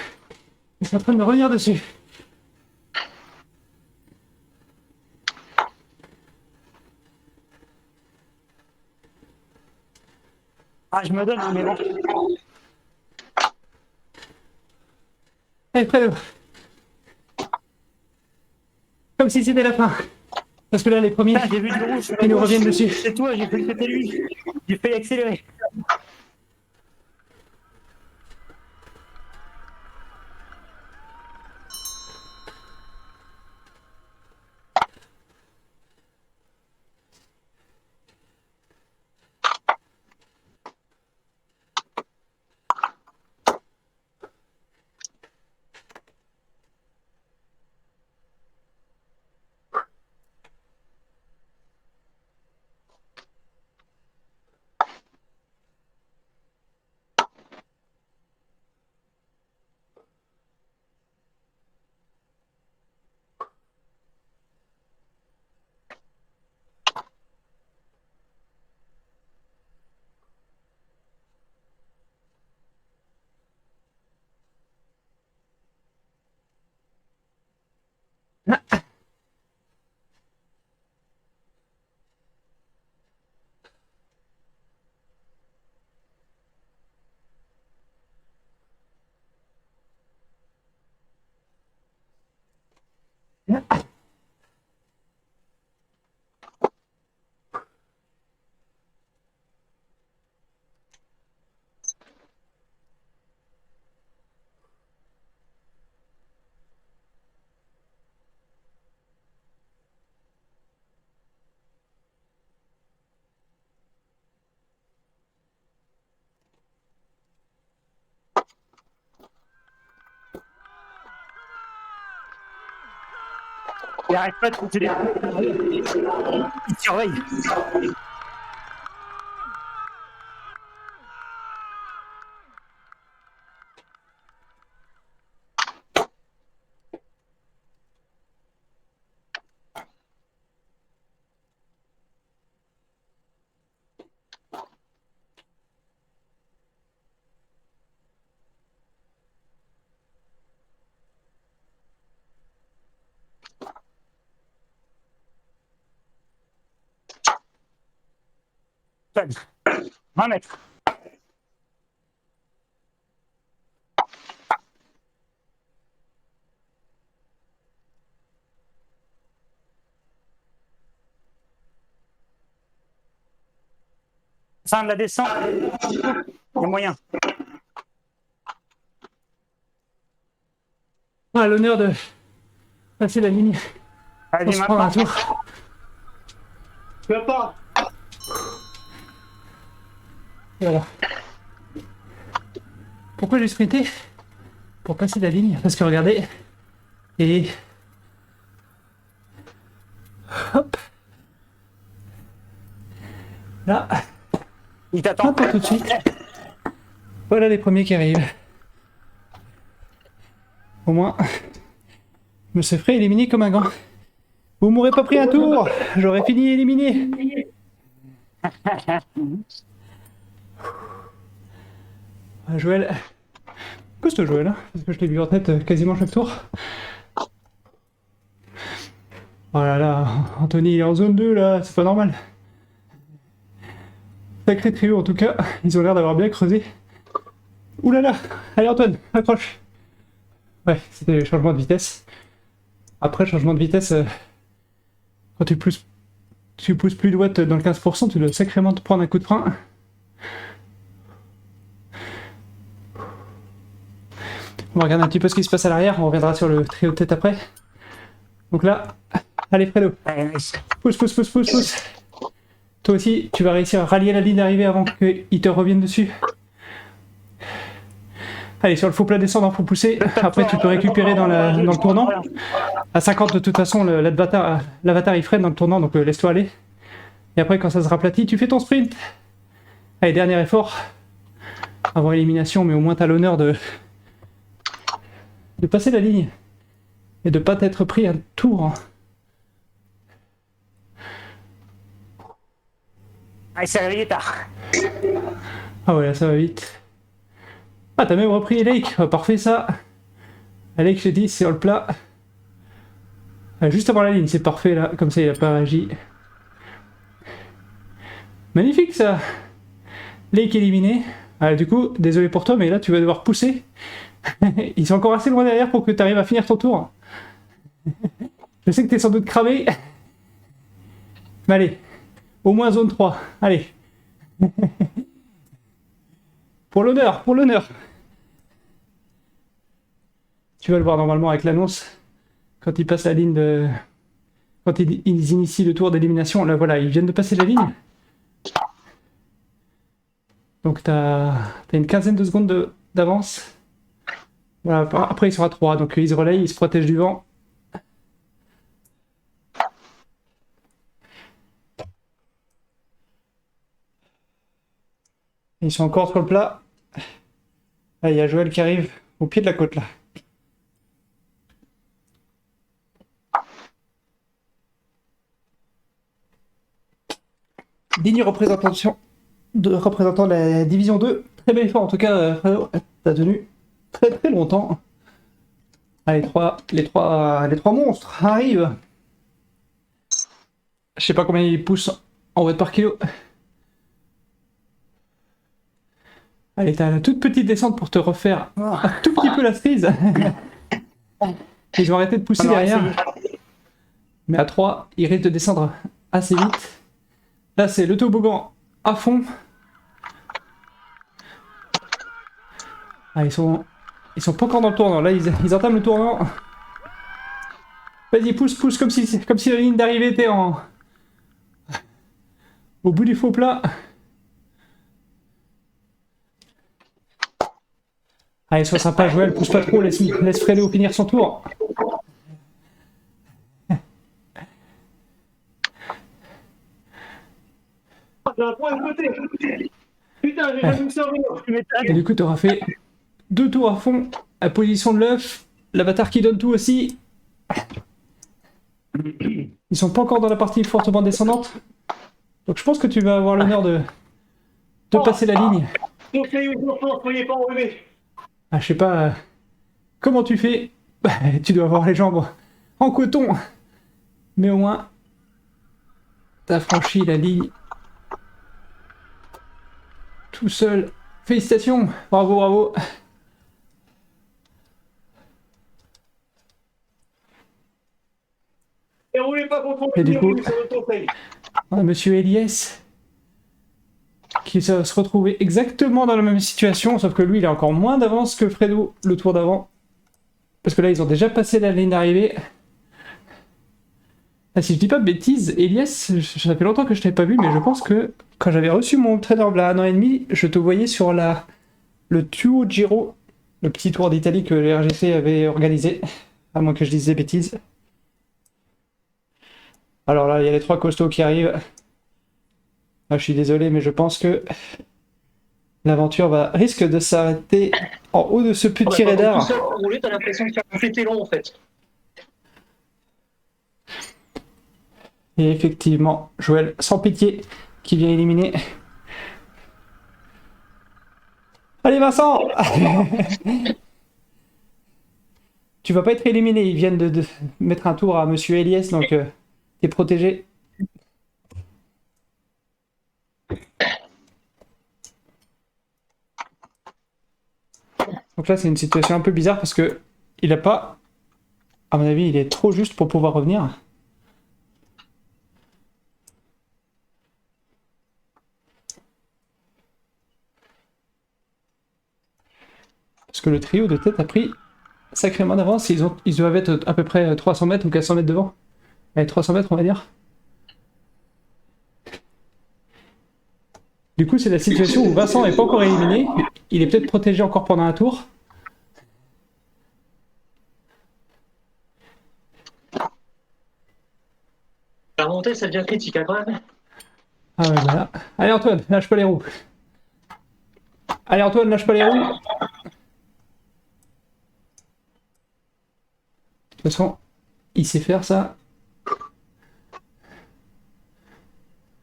Je suis en train de me revenir dessus. Ah, je me donne, hein, mais bon. Allez, fais-le. Comme si c'était la fin. Parce que là, les premiers, Putain, j'ai vu du rouge sur la ils nous gauche. reviennent dessus. C'est toi, j'ai cru que c'était lui. J'ai failli accélérer. Il arrête pas de compter les... Il surveille. Fun. 20 mètres. Fin de la descente. Il y a moyen. Ah, l'honneur de passer la ligne. On Allez, se prend un maintenant. tour. Tu vas pas. Voilà. Pourquoi j'ai sprinté? Pour passer la ligne. Parce que regardez. Et... hop. Là. Il t'attend. Hop, tout de suite. Voilà les premiers qui arrivent. Au moins, je me serais éliminé comme un gant. Vous m'aurez pas pris un tour, j'aurais fini éliminé. Joël. Qu'est-ce que Joël, hein? Parce que je l'ai vu en tête quasiment chaque tour. Oh là là, Anthony il est en zone 2 là, c'est pas normal. Sacré trio en tout cas, ils ont l'air d'avoir bien creusé. Ouh là là, allez Antoine, accroche. Ouais, c'était le changement de vitesse. Après, changement de vitesse, quand tu pousses plus de watts dans le 15%, tu dois sacrément te prendre un coup de frein. On va regarder un petit peu ce qui se passe à l'arrière, on reviendra sur le trio de tête après. Donc là, allez Fredo, Allez, nice. pousse, pousse, pousse, pousse, pousse. Toi aussi, tu vas réussir à rallier la ligne d'arrivée avant qu'il te revienne dessus. Allez, sur le faux plat descendant, faut pousser. Après, tu peux récupérer dans le tournant. À 50, de toute façon, l'avatar il freine dans le tournant, donc laisse-toi aller. Et après, quand ça se raplatit, tu fais ton sprint. Allez, dernier effort. Avoir élimination, mais au moins t'as l'honneur de passer la ligne. Et de pas t'être pris un tour. Ah, il s'est réveillé tard. Ah ouais, là, ça va vite. Ah, t'as même repris Lake. Ah, parfait, ça. Lake, je t'ai dit, c'est sur le plat. Ah, juste avant la ligne, c'est parfait, là. Comme ça, il a pas réagi. Magnifique, ça. Lake éliminé. Ah, du coup, désolé pour toi, mais là, tu vas devoir pousser. Ils sont encore assez loin derrière pour que tu arrives à finir ton tour. Je sais que t'es sans doute cramé. Mais allez. Au moins zone 3. Allez. Pour l'honneur, pour l'honneur. Tu vas le voir normalement avec l'annonce. Quand ils passent la ligne de... Quand ils initient le tour d'élimination. Là voilà, ils viennent de passer la ligne. Donc t'as une quinzaine de secondes d'avance. Voilà, après ils sont à 3. Donc ils se relayent, ils se protègent du vent. Ils sont encore sur le plat. Là, il y a Joël qui arrive au pied de la côte, là. Digne représentant de la division 2. Très bel effort, en tout cas, Fredo. T'as tenu très très longtemps. Ah, les trois monstres arrivent. Je sais pas combien ils poussent en watts par kilo. Allez, t'as la toute petite descente pour te refaire un tout petit peu la cerise. Ils ont arrêté de pousser derrière. Mais à 3, il risque de descendre assez vite. Là, c'est le toboggan à fond. Ah, ils sont pas encore dans le tournant. Là, ils entament le tournant. Vas-y, pousse, pousse, comme si la ligne d'arrivée était au bout du faux plat. Allez, sois sympa, Joël, pousse pas trop, laisse Fredo finir son tour. J'ai un point de côté. Putain, j'ai jamais vu ça. Et du coup, tu auras fait 2 tours à fond, à position de l'œuf, l'avatar qui donne tout aussi. Ils sont pas encore dans la partie fortement descendante. Donc je pense que tu vas avoir l'honneur de passer la ligne. Soyez pas enrhumés. Ah, je sais pas comment tu fais. Bah, tu dois avoir les jambes en coton. Mais au moins, t'as franchi la ligne tout seul. Félicitations, bravo, bravo. Et roulez pas contre Et du le coup, mur, c'est votre conseil. on a Monsieur Elias qui va se retrouver exactement dans la même situation, sauf que lui, il a encore moins d'avance que Fredo le tour d'avant. Parce que là, ils ont déjà passé la ligne d'arrivée. Ah, si je dis pas de bêtises, Elias, ça fait longtemps que je t'avais pas vu, mais je pense que quand j'avais reçu mon trader là 1 an et demi, je te voyais sur le Tuo Giro, le petit tour d'Italie que les RGC avait organisé, à moins que je dise des bêtises. Alors là, il y a les 3 costauds qui arrivent. Ah, je suis désolé, mais je pense que l'aventure risque de s'arrêter en haut de ce petit radar. Tout seul pour rouler, t'as l'impression de faire un fêté long en fait. Et effectivement, Joël, sans pitié, qui vient éliminer. Allez Vincent. Tu vas pas être éliminé, ils viennent de mettre un tour à Monsieur Elias, donc t'es protégé. Donc là, c'est une situation un peu bizarre parce que il a pas... À mon avis, il est trop juste pour pouvoir revenir. Parce que le trio de tête a pris sacrément d'avance. Ils doivent être à peu près 300 mètres ou 400 mètres devant. Allez, 300 mètres, on va dire. Du coup, c'est la situation où Vincent n'est pas encore éliminé. Il est peut-être protégé encore pendant un tour. La remontée, ça devient critique hein, quand même. Ah ouais, voilà. Allez Antoine, lâche pas les roues. Allez Antoine, lâche pas les roues. De toute façon, il sait faire ça.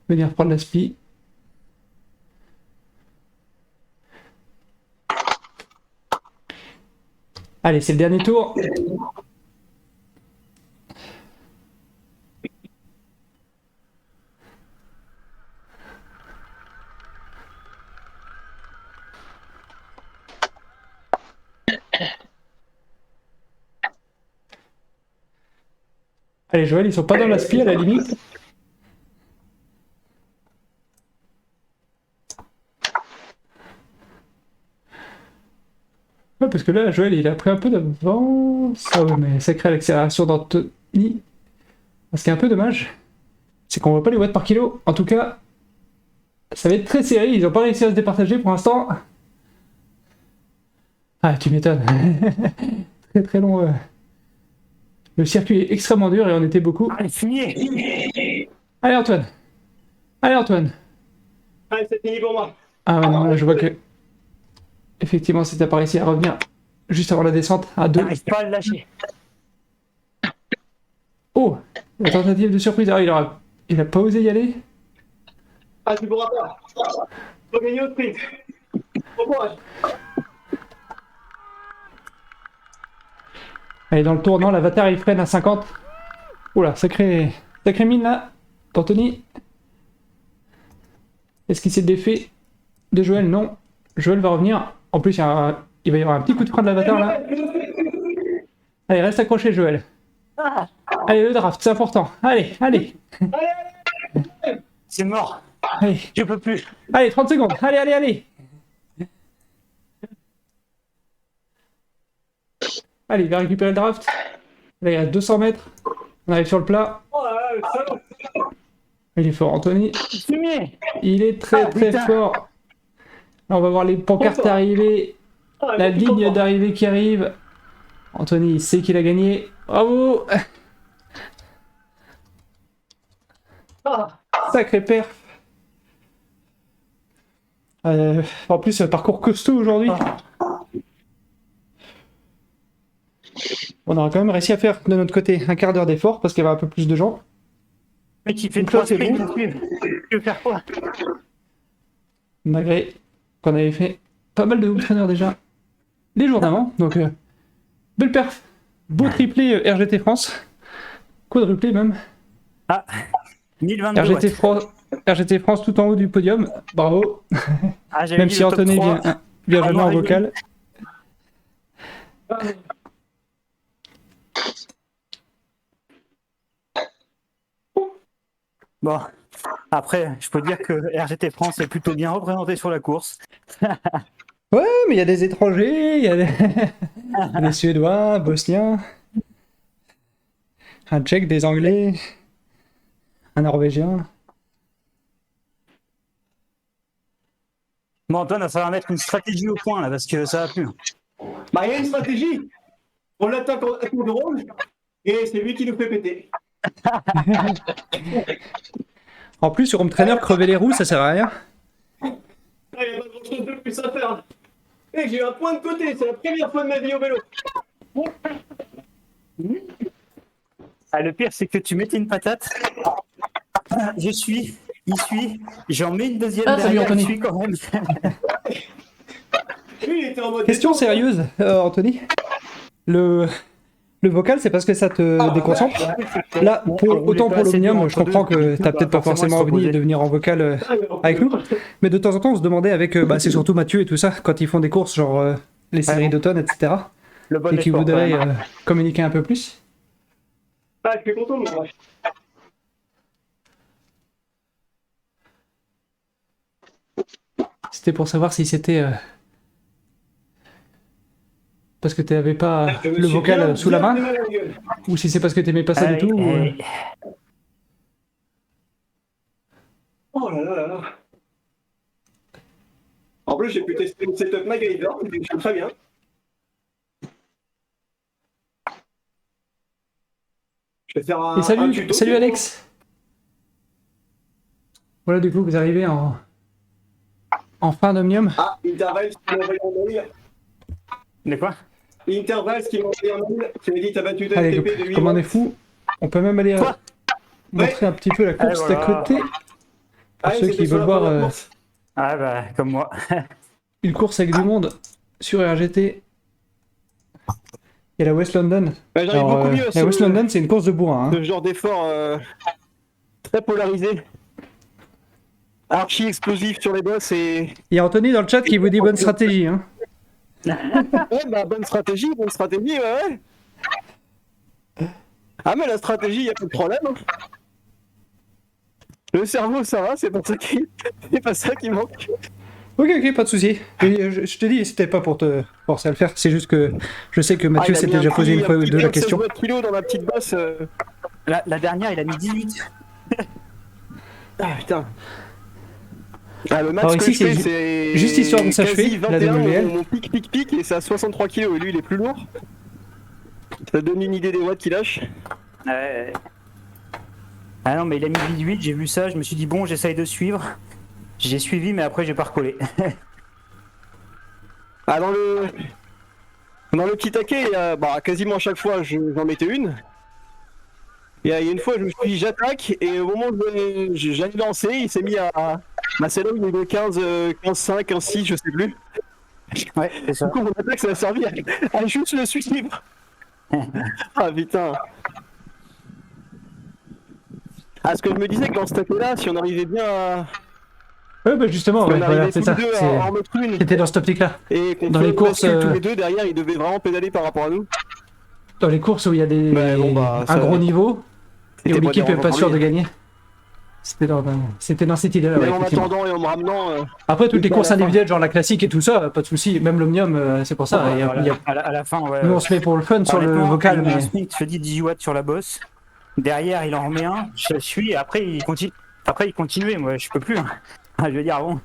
Venir prendre la spi. Allez, c'est le dernier tour. Allez Joël, ils sont pas dans la spi à la limite. Ouais, parce que là, Joël, il a pris un peu d'avance. Ah ouais, mais sacrée l'accélération d'Anthony. Ce qui est un peu dommage, c'est qu'on voit pas les watts par kilo. En tout cas, ça va être très serré. Ils n'ont pas réussi à se départager pour l'instant. Ah, tu m'étonnes. Très très long. Le circuit est extrêmement dur et on était beaucoup. Allez, signé. Allez Antoine. Allez Antoine. Allez, c'est fini pour moi. Ah ouais, non, là je vois que... Effectivement, c'est pas réussi à revenir juste avant la descente à 2. N'arrive pas à le lâcher. Oh, la tentative de surprise. Ah, il a pas osé y aller. Ah, tu pourras pas. Faut gagner au sprint. Bon courage. Allez, dans le tournant, l'avatar il freine à 50. Oula, sacré mine là, d'Anthony. Est-ce qu'il s'est défait de Joël? Non. Joël va revenir. En plus, il va y avoir un petit coup de frein de l'avatar là. Allez, reste accroché, Joël. Allez, le draft, c'est important. Allez, allez, C'est mort. allez. Je peux plus. Allez, 30 secondes. Allez, allez, allez. Allez, il va récupérer le draft. Là, il reste 200 mètres. On arrive sur le plat. Il est fort, Anthony. Fumier. Il est très, très putain. fort. Là, on va voir les pancartes arriver. La ligne d'arrivée qui arrive. Anthony, il sait qu'il a gagné. Bravo. Sacré perf. En plus, parcours costaud aujourd'hui. On aura quand même réussi à faire de notre côté un quart d'heure d'effort parce qu'il y avait un peu plus de gens. Mais qui fait Donc là, 3 c'est sprints bon. de suivre. Tu veux faire quoi? Malgré qu'on avait fait pas mal de double traîneurs déjà les jours d'avant. Donc, belle perf. Beau triplé RGT France. Quadruplé même. Ah, 1022 RGT, watts. RGT France tout en haut du podium. Bravo. Ah, j'avais Même dit si le top Anthony 3. vient Ah, jamais non, en il- vocal. Bon, après, je peux dire que RGT France est plutôt bien représenté sur la course. Ouais, mais il y a des étrangers, il y a des Suédois, Bosniens, un Tchèque, des Anglais, un Norvégien. Bon, Antoine, ça va mettre une stratégie au point là parce que ça va plus. Bah, il y a une stratégie. On l'attaque à tour de rôle et c'est lui qui nous fait péter. En plus, sur Home Trainer, crever les roues, ça sert à rien. Ah, il n'y a pas grand chose de plus à faire. Et j'ai eu un point de côté, c'est la première fois de ma vie au vélo. Ah, le pire, c'est que tu mettais une patate. Je suis, il suit, j'en mets une deuxième Ah, salut, derrière, il Anthony. suit quand même. Lui, il était en mode. Question détente. sérieuse, Anthony. Le vocal, c'est parce que ça te déconcentre. Là, autant pour l'Omnium, je comprends que t'as peut-être pas forcément envie de venir en vocal avec nous, mais de temps en temps, on se demandait avec, c'est surtout Mathieu et tout ça, quand ils font des courses, genre les séries d'automne, etc., Le bon et qui effort, quand voudraient même. communiquer un peu plus. Ah, je suis content, moi. C'était pour savoir si c'était parce que t'avais pas Je me le suis vocal bien sous la main, fait mal à la gueule. ou si c'est parce que t'aimais pas ça du tout. Oh là là là là. En plus, j'ai pu tester une setup MacGyver, qui fonctionne très bien. Je vais faire un, Et un salut, tuto. salut Alex. Voilà, du coup, vous arrivez en fin d'Omnium. Ah, Interval, ce qui m'a envoyé un mail. De quoi? Interval, ce qui m'a envoyé un mail. Tu m'as dit, t'as battu ta Allez, FTP de 8 comme on est watts. fou, on peut même aller Quoi montrer un petit peu la course Allez, d'à voilà. côté. Pour Ah, ceux c'était qui sur veulent la voir première course. Ah bah, comme moi. une course avec du monde sur RGT. Il y a la West London. Bah, j'arrive Alors, beaucoup mieux à la West London, c'est une course de bourrin. Hein. ce genre d'effort très polarisé. Archi explosif sur les bosses et. Il y a Anthony dans le chat qui vous dit bonne stratégie. Hein. Ouais, bah, bonne stratégie, ouais. Ah, mais la stratégie, y a pas de problème. Hein. Le cerveau, ça va, c'est pas ça qui manque. Ok, pas de souci. Et, je te dis, c'était pas pour te forcer à le faire, c'est juste que je sais que Mathieu il a s'était mis déjà un posé petit- une fois un ou petit deux la 16 question. kilos dans la petite bosse. La dernière, il a mis 18. Ah putain. Ah, le max Alors que ici, je fais, c'est c'est juste histoire de s'achever, quasi la 21, WL. mon pic, et c'est à 63 kg, et lui, il est plus lourd. Ça donne une idée des watts qu'il lâche. Ah non, mais il a mis 18, j'ai vu ça, je me suis dit, bon, j'essaye de suivre. J'ai suivi, mais après, j'ai pas recollé. Ah, dans le petit taquet, quasiment à chaque fois, j'en mettais une. Il y a une fois, je me suis dit, j'attaque, et au moment où j'allais lancer, il s'est mis à. Bah, c'est là où il est 15-5, 15-6, je sais plus. Ouais, c'est ça. Du coup, mon attaque, ça a servi à juste le suivre. Ah putain. Ah, ce que je me disais que dans ce taquet-là, si on arrivait bien à. Ouais, bah justement, Si ouais, on voilà, arrivait c'est tous ça. les deux à en mettre une, C'était dans cette optique-là. et qu'on Dans les courses, bascule tous les deux derrière, ils devaient vraiment pédaler par rapport à nous. dans les courses où il y a Ouais, bon, bah, un ça- gros niveau et C'était où l'équipe est dérangeant pas pour sûre lui. de gagner. C'était dans cette idée-là, ouais, Même en effectivement. m'attendant et en me ramenant. Après, toutes les à courses la fin. individuelles, genre la classique et tout ça, pas de souci. Même l'Omnium, c'est pour ça. À la fin, ouais. Nous, on se met pour le fun sur le Honnêtement, vocal, il met un mais sprint, je te dis 18 watts sur la bosse. Derrière, il en remet un, je le suis, et après, il continue. Après, il continuait, moi, je peux plus. Hein. Ah, je veux dire, bon.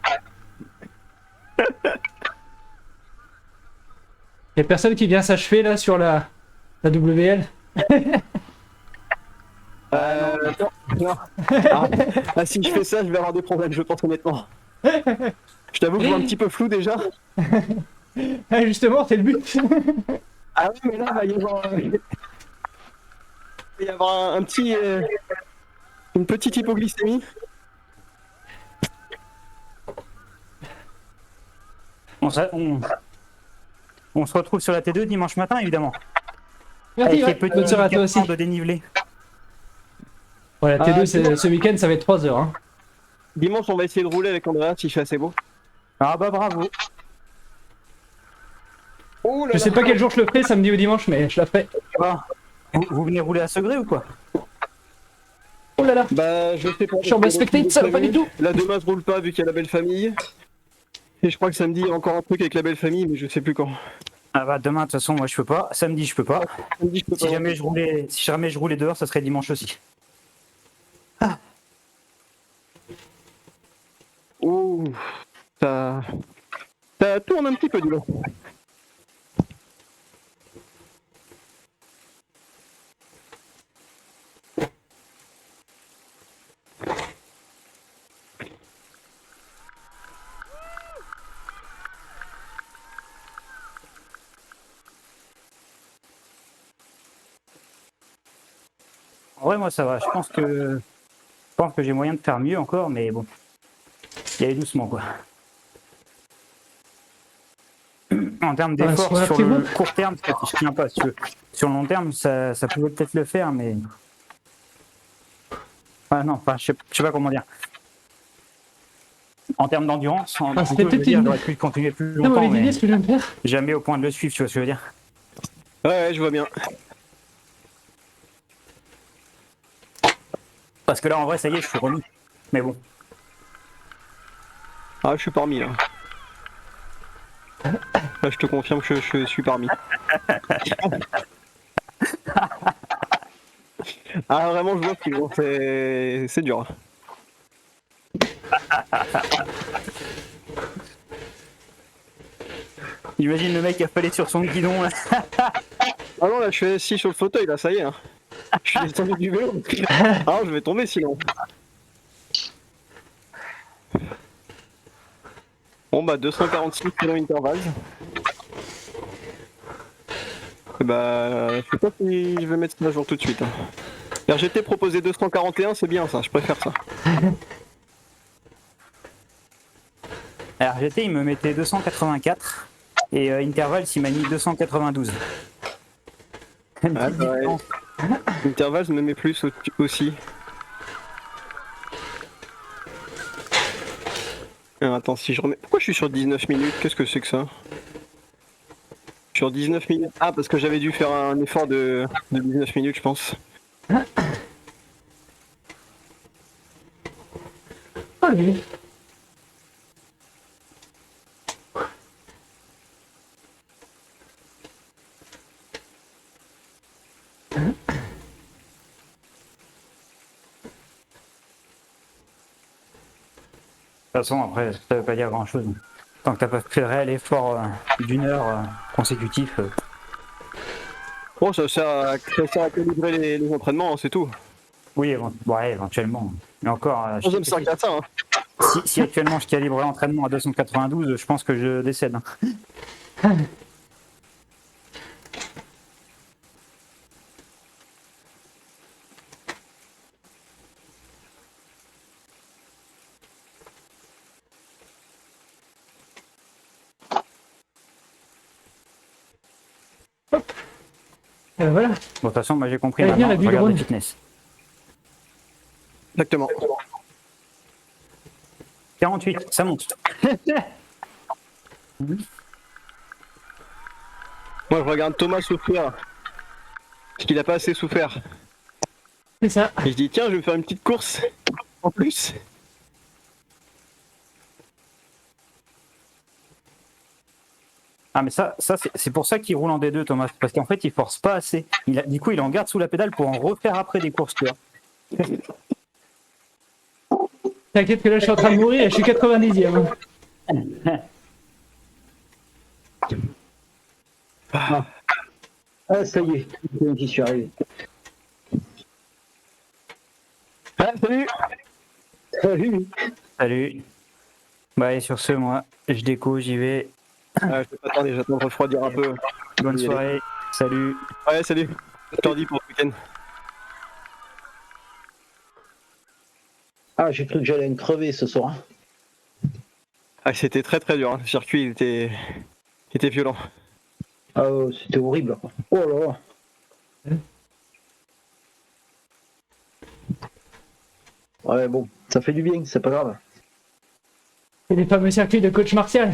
il y a personne qui vient s'achever là sur la WL. Non. Ah, si je fais ça, je vais avoir des problèmes, je pense honnêtement. Je t'avoue que je vois un petit peu flou déjà. Ah, justement, c'est le but. Ah oui, mais là, il va y avoir un petit. Une petite hypoglycémie. On se retrouve sur la T2 dimanche matin, évidemment. Merci, Avec ouais. les petits Bonne soirée à toi aussi. indications de dénivelé. Ouais, la T2, Ah, ce week-end, ça va être 3 heures. Hein. Dimanche, on va essayer de rouler avec Andrea si fait assez beau. Ah bah bravo. Oh là Je sais pas quel jour je le ferai, samedi ou dimanche, mais je la ferai. Ah, vous venez rouler à Segré ou quoi? Oh là là. Bah, je sais pas. Je suis en mode spectate, ça va pas du tout. Là, demain, je roule pas vu qu'il y a la belle famille. Et je crois que samedi, il y a encore un truc avec la belle famille, mais je sais plus quand. Ah bah demain, de toute façon, moi je peux pas. Samedi, je peux pas. Samedi, je peux Si pas. jamais je roulais dehors, ça serait dimanche aussi. Ouh, ça tourne un petit peu du lot. En vrai, moi ça va. Je pense que j'ai moyen de faire mieux encore, mais bon. Y aller doucement, quoi. En termes d'efforts, Ouais, sur c'est le bon. court terme, je tiens pas. Si tu veux. Sur le long terme, ça pouvait peut-être le faire, mais. Ah non, enfin, je sais pas comment dire. En termes d'endurance, c'était peut-être une- j'aurais pu continuer plus C'est une longtemps, mauvaise idée mais ce que je viens de faire. jamais au point de le suivre, tu vois ce que je veux dire. Ouais, je vois bien. Parce que là, en vrai, ça y est, je suis remis. Mais bon. Ah, je suis parmi là. Là, je te confirme que je suis parmi. Ah, vraiment, je vois que bon, c'est dur. Imagine le mec affalé sur son guidon, là. Ah non, là, je suis assis sur le fauteuil, là, ça y est. Hein. Je suis descendu du vélo. Ah, je vais tomber sinon. Bon, bah, 246 km intervalle. Et bah, je sais pas si je vais mettre ça à jour tout de suite. Hein. RGT proposé 241, c'est bien ça, je préfère ça. Alors, GT, il me mettait 284. Et Interval, il m'a mis 292. Une Ah, petite bah, ouais. différence. Intervalle, je me mets plus aussi. Alors, attends, si je remets. Pourquoi je suis sur 19 minutes? Qu'est-ce que c'est que ça? Sur 19 minutes. Ah, parce que j'avais dû faire un effort de 19 minutes, je pense. Oh, lui. De toute façon, après, ça veut pas dire grand-chose. Tant que t'as pas fait le réel effort d'une heure consécutif. Bon, ça sert à calibrer les entraînements, hein, c'est tout. Oui, ouais, éventuellement. Mais encore, Ça me sert qu'à ça. Hein. si actuellement je calibre l'entraînement à 292, je pense que je décède. Hein. Voilà. Bon, de toute façon, moi j'ai compris Allez, viens, maintenant, la je regarde Bulle le fitness. Exactement. 48, ça monte. Moi, je regarde Thomas souffrir. Parce qu'il a pas assez souffert. C'est ça. Et je dis tiens, je vais me faire une petite course en plus. Ah mais ça c'est pour ça qu'il roule en D2 Thomas, parce qu'en fait il force pas assez. Du coup il en garde sous la pédale pour en refaire après des courses, tu vois. T'inquiète que là je suis en train de mourir et je suis 90e. Ah, ça y est, j'y suis arrivé. Ah, salut. Salut. Salut. Bah et sur ce moi je déco, j'y vais. Je vais pas tarder, j'attends de refroidir un peu. Bonne soirée. Salut. Ouais, salut. Je te redis pour le week-end. Ah, j'ai cru que j'allais me crever ce soir. Ah, c'était très très dur, hein. Le circuit il était violent. Ah, c'était horrible. Oh là là. Ouais, bon, ça fait du bien, c'est pas grave. C'est les fameux circuits de coach martial.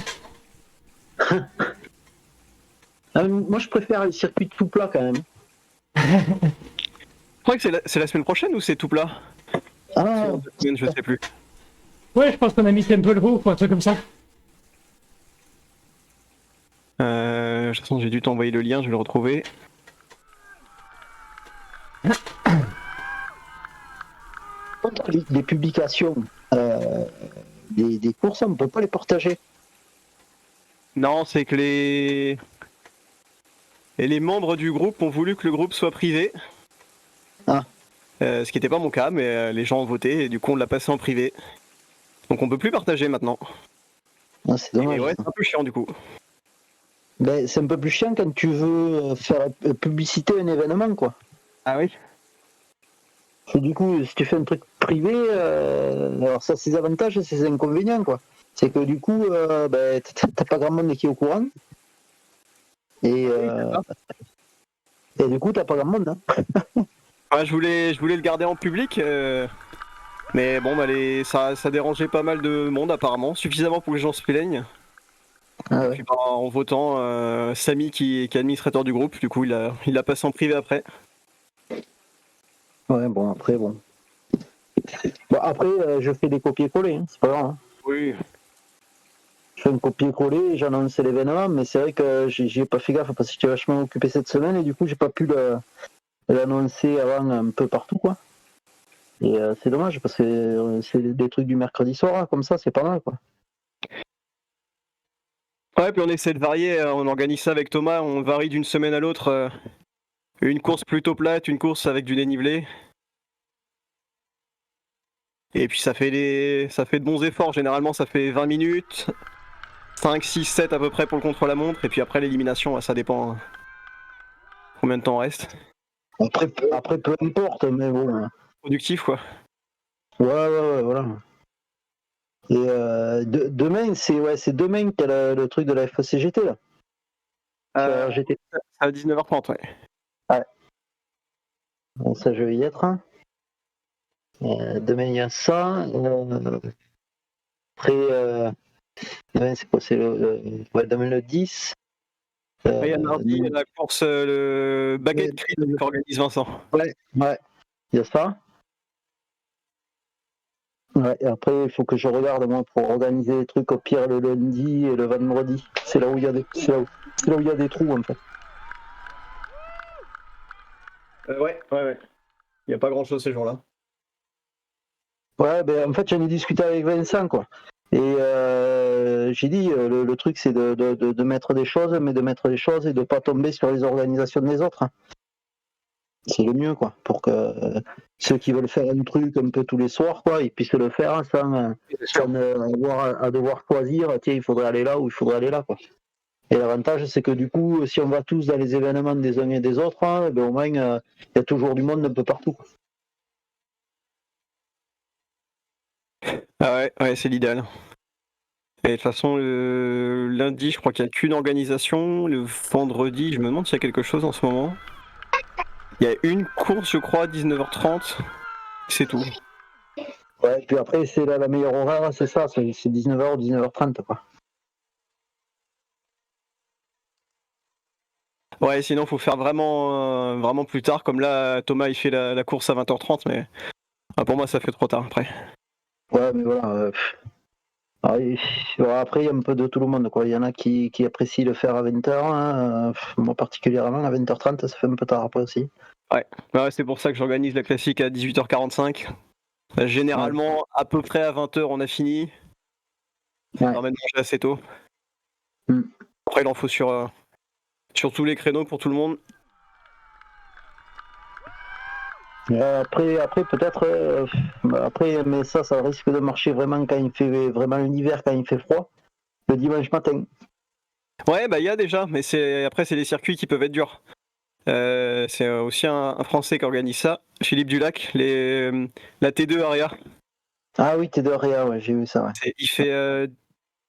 Moi, je préfère les circuits tout plat quand même. Je crois que c'est la semaine prochaine ou c'est tout plat? Ah, Je sais plus. Ouais, je pense qu'on a mis Temple Roof ou un truc comme ça. De toute façon, j'ai dû t'envoyer le lien, je vais le retrouver. contre les publications des courses, on ne peut pas les partager. Non, c'est que les membres du groupe ont voulu que le groupe soit privé. Ah. Ce qui n'était pas mon cas, mais les gens ont voté et du coup on l'a passé en privé. Donc on peut plus partager maintenant. Ah, c'est dommage. Et ouais, c'est un peu chiant du coup. Ben, c'est un peu plus chiant quand tu veux faire publicité à un événement, quoi. Ah oui. Et du coup, si tu fais un truc privé, alors ça, c'est ses avantages et ses inconvénients, quoi. C'est que du coup, ben, t'as pas grand monde qui est au courant. Et du coup, t'as pas grand monde. Hein. Ouais, je voulais le garder en public, mais bon, bah, ça dérangeait pas mal de monde apparemment, suffisamment pour que les gens se plaignent. Ah ouais. Puis, bah, en votant, Samy qui est administrateur du groupe, du coup il a passé en privé après. Ouais, bon, après, bon. Bon, après, je fais des copier-coller, hein, c'est pas grave. Hein. Oui. Je fais un copier-coller, j'annonce l'événement, mais c'est vrai que j'y ai pas fait gaffe parce que j'étais vachement occupé cette semaine et du coup, j'ai pas pu l'annoncer avant un peu partout, quoi. Et c'est dommage parce que c'est des trucs du mercredi soir, hein, comme ça, c'est pas mal, quoi. Ouais, puis on essaie de varier, on organise ça avec Thomas, on varie d'une semaine à l'autre. Une course plutôt plate, une course avec du dénivelé. Et puis ça fait de bons efforts, généralement ça fait 20 minutes, 5, 6, 7 à peu près pour le contre-la-montre, et puis après l'élimination, ça dépend combien de temps on reste. Après, peu importe, mais bon. Hein. Productif quoi. Ouais, voilà. Et demain, c'est demain qu'il y a le truc de la FCGT, là. GT. À 19h30, ouais. Ouais. Bon, ça, je vais y être. Hein. Demain, il y a ça. Après, demain, c'est quoi? C'est demain le 10. Il y a mardi, il y a la course, le baguette crit qu'organise Vincent. Ouais, il y a ça. Ouais, et après, il faut que je regarde, moi, pour organiser les trucs au pire le lundi et le vendredi. C'est là où il y a des trous, en fait. Ouais. Il n'y a pas grand chose ces jours-là. Ouais, ben en fait, j'en ai discuté avec Vincent, quoi. Et j'ai dit, le truc, c'est de mettre des choses, mais de mettre des choses et de pas tomber sur les organisations des autres. Hein. C'est le mieux, quoi, pour que ceux qui veulent faire un truc un peu tous les soirs, quoi, ils puissent le faire sans avoir à devoir choisir, tiens, il faudrait aller là ou il faudrait aller là, quoi. Et l'avantage, c'est que du coup, si on va tous dans les événements des uns et des autres, hein, ben, au moins, il y a toujours du monde un peu partout, quoi. Ah ouais, c'est l'idéal. Et de toute façon, le lundi, je crois qu'il n'y a qu'une organisation. Le vendredi, je me demande s'il y a quelque chose en ce moment. Il y a une course, je crois, à 19h30. C'est tout. Ouais, et puis après, c'est la meilleure horaire, c'est ça, c'est 19h ou 19h30, quoi. Ouais, sinon faut faire vraiment plus tard. Comme là, Thomas il fait la course à 20h30, mais pour moi ça fait trop tard après. Ouais, mais voilà. Après, il y a un peu de tout le monde, quoi. Il y en a qui apprécient le faire à 20h. Hein. Moi, particulièrement, à 20h30, ça fait un peu tard après aussi. Ouais, c'est pour ça que j'organise la classique à 18h45. Généralement, à peu près à 20h, on a fini. Ça permet de manger assez tôt. Après, il en faut sur tous les créneaux pour tout le monde. Après peut-être. Mais ça risque de marcher vraiment quand il fait vraiment l'hiver, quand il fait froid, le dimanche matin. Ouais, il y a déjà, mais après, c'est des circuits qui peuvent être durs. C'est aussi un Français qui organise ça, Philippe Dulac, la T2 Aria. Ah oui, t'es de Réa, ouais, j'ai vu ça. Ouais. Il fait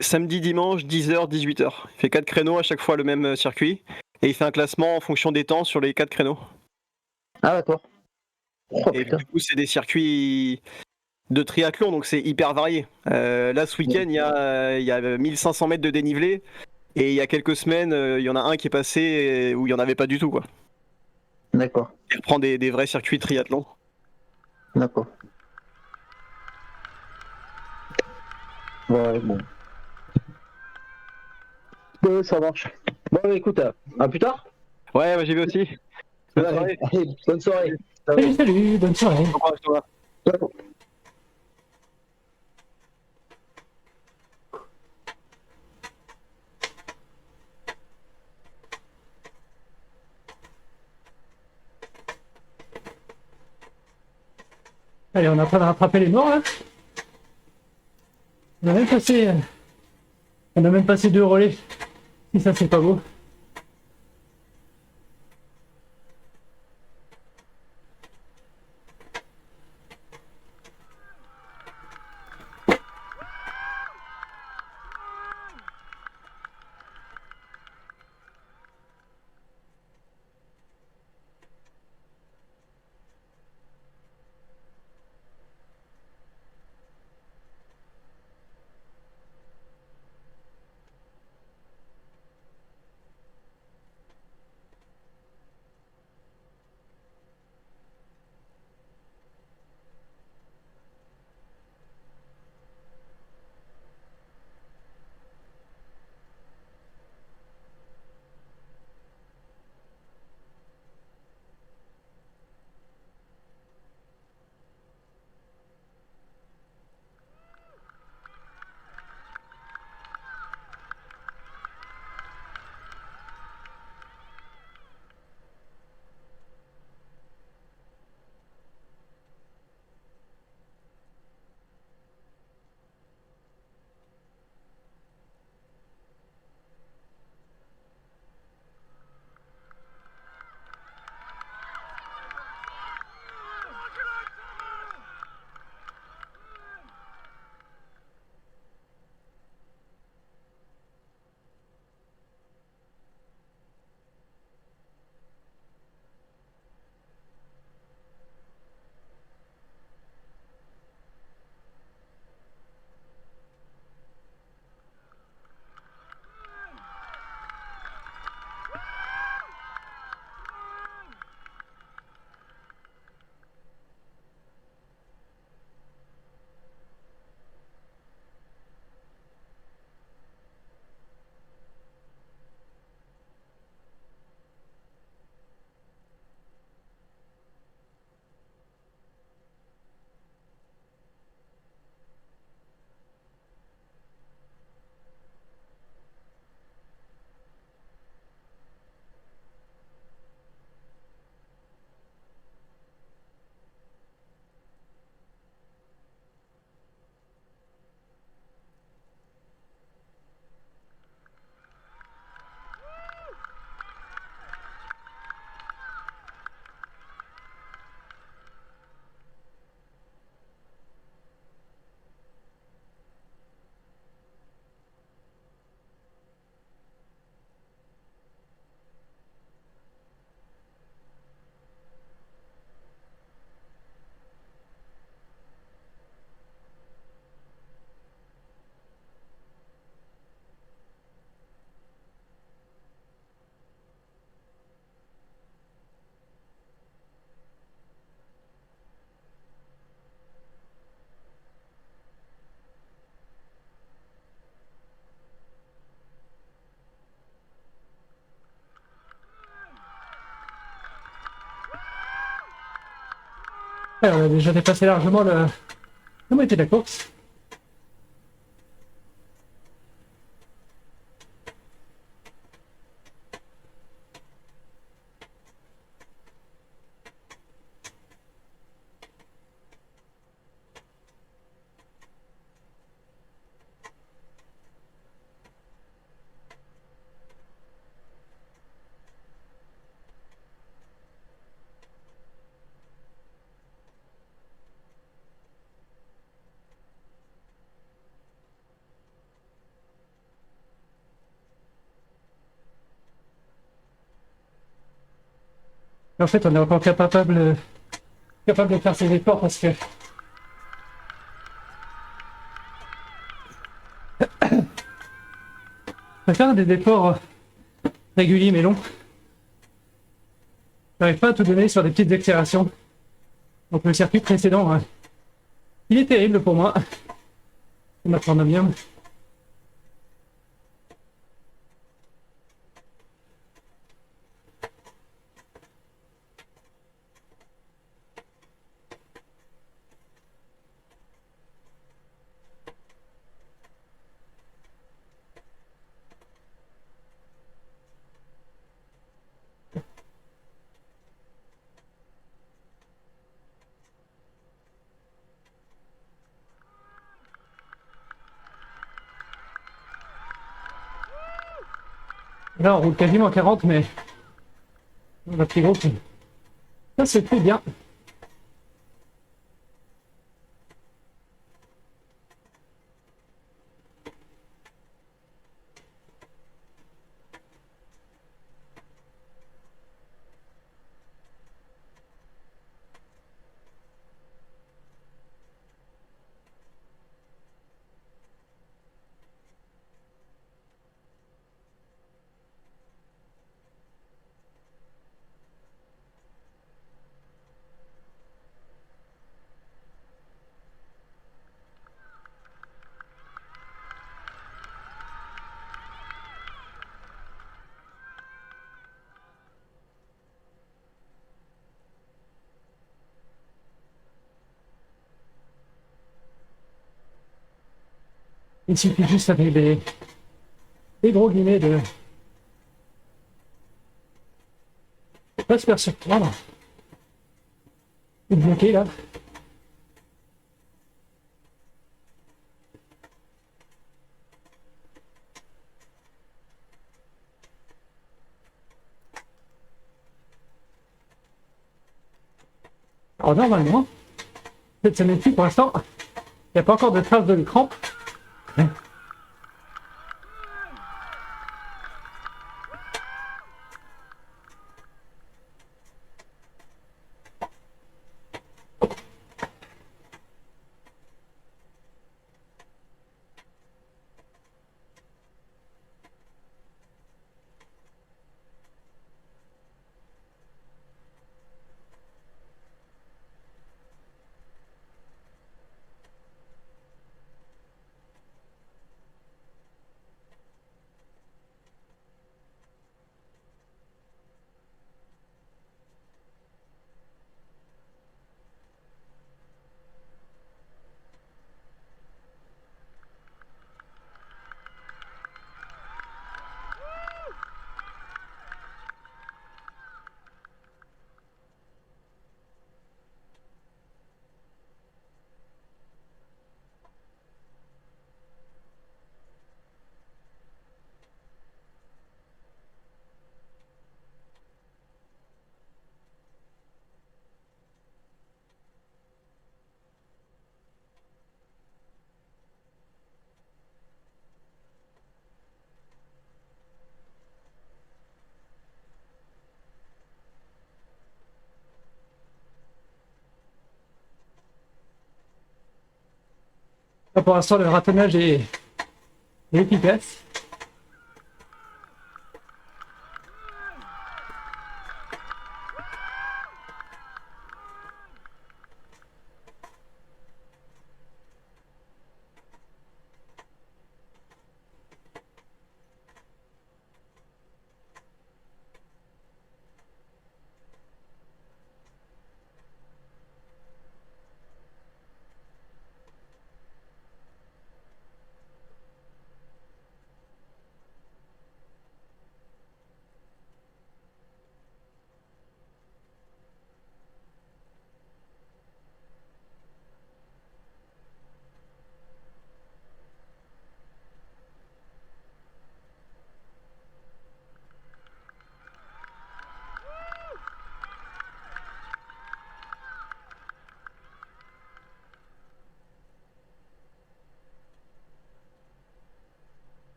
samedi, dimanche, 10h, 18h. Il fait 4 créneaux à chaque fois le même circuit. Et il fait un classement en fonction des temps sur les 4 créneaux. Ah d'accord. Oh, Et putain. du coup, c'est des circuits de triathlon, donc c'est hyper varié. Là, ce week-end, il y a 1500 mètres de dénivelé. Et il y a quelques semaines, il y en a un qui est passé où il n'y en avait pas du tout, quoi. D'accord. Il reprend des vrais circuits triathlon. D'accord. Ouais, bon. Ouais, ça marche. Bon, écoute, à plus tard. Ouais, j'y vais aussi. Bonne soirée. Allez, bonne soirée. Salut, bonne soirée. Bon courage, Thomas. Ciao. Allez, on est en train de rattraper les morts là. On a même passé, deux relais. Si ça c'est pas beau. Ouais, on a déjà dépassé largement la moitié de la course. Et en fait, on est encore capable de faire ces efforts parce que on va faire des efforts réguliers mais longs. J'arrive pas à tout donner sur des petites accélérations. Donc le circuit précédent, il est terrible pour moi. On m'apprend bien. Là, on roule quasiment 40, mais on a petit groupe. Ça, c'est très bien. Il suffit juste avec des gros guillemets de pas se faire surprendre. Et de bloquer là. Alors normalement, cette semaine-ci pour l'instant, il n'y a pas encore de traces de crampes. Là, pour l'instant, le ratonnage est efficace.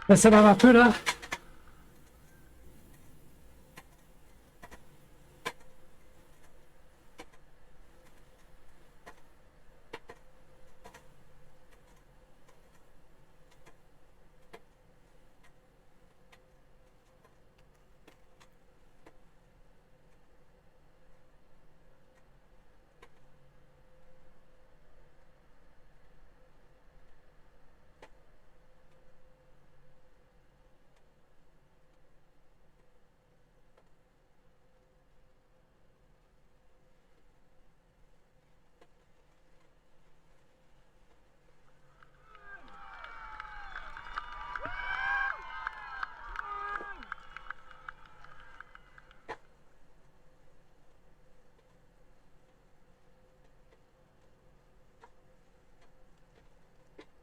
Là, ça va un peu là.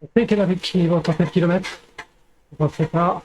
On sait qu'elle avait qui va encore 7 km. On ne sait pas.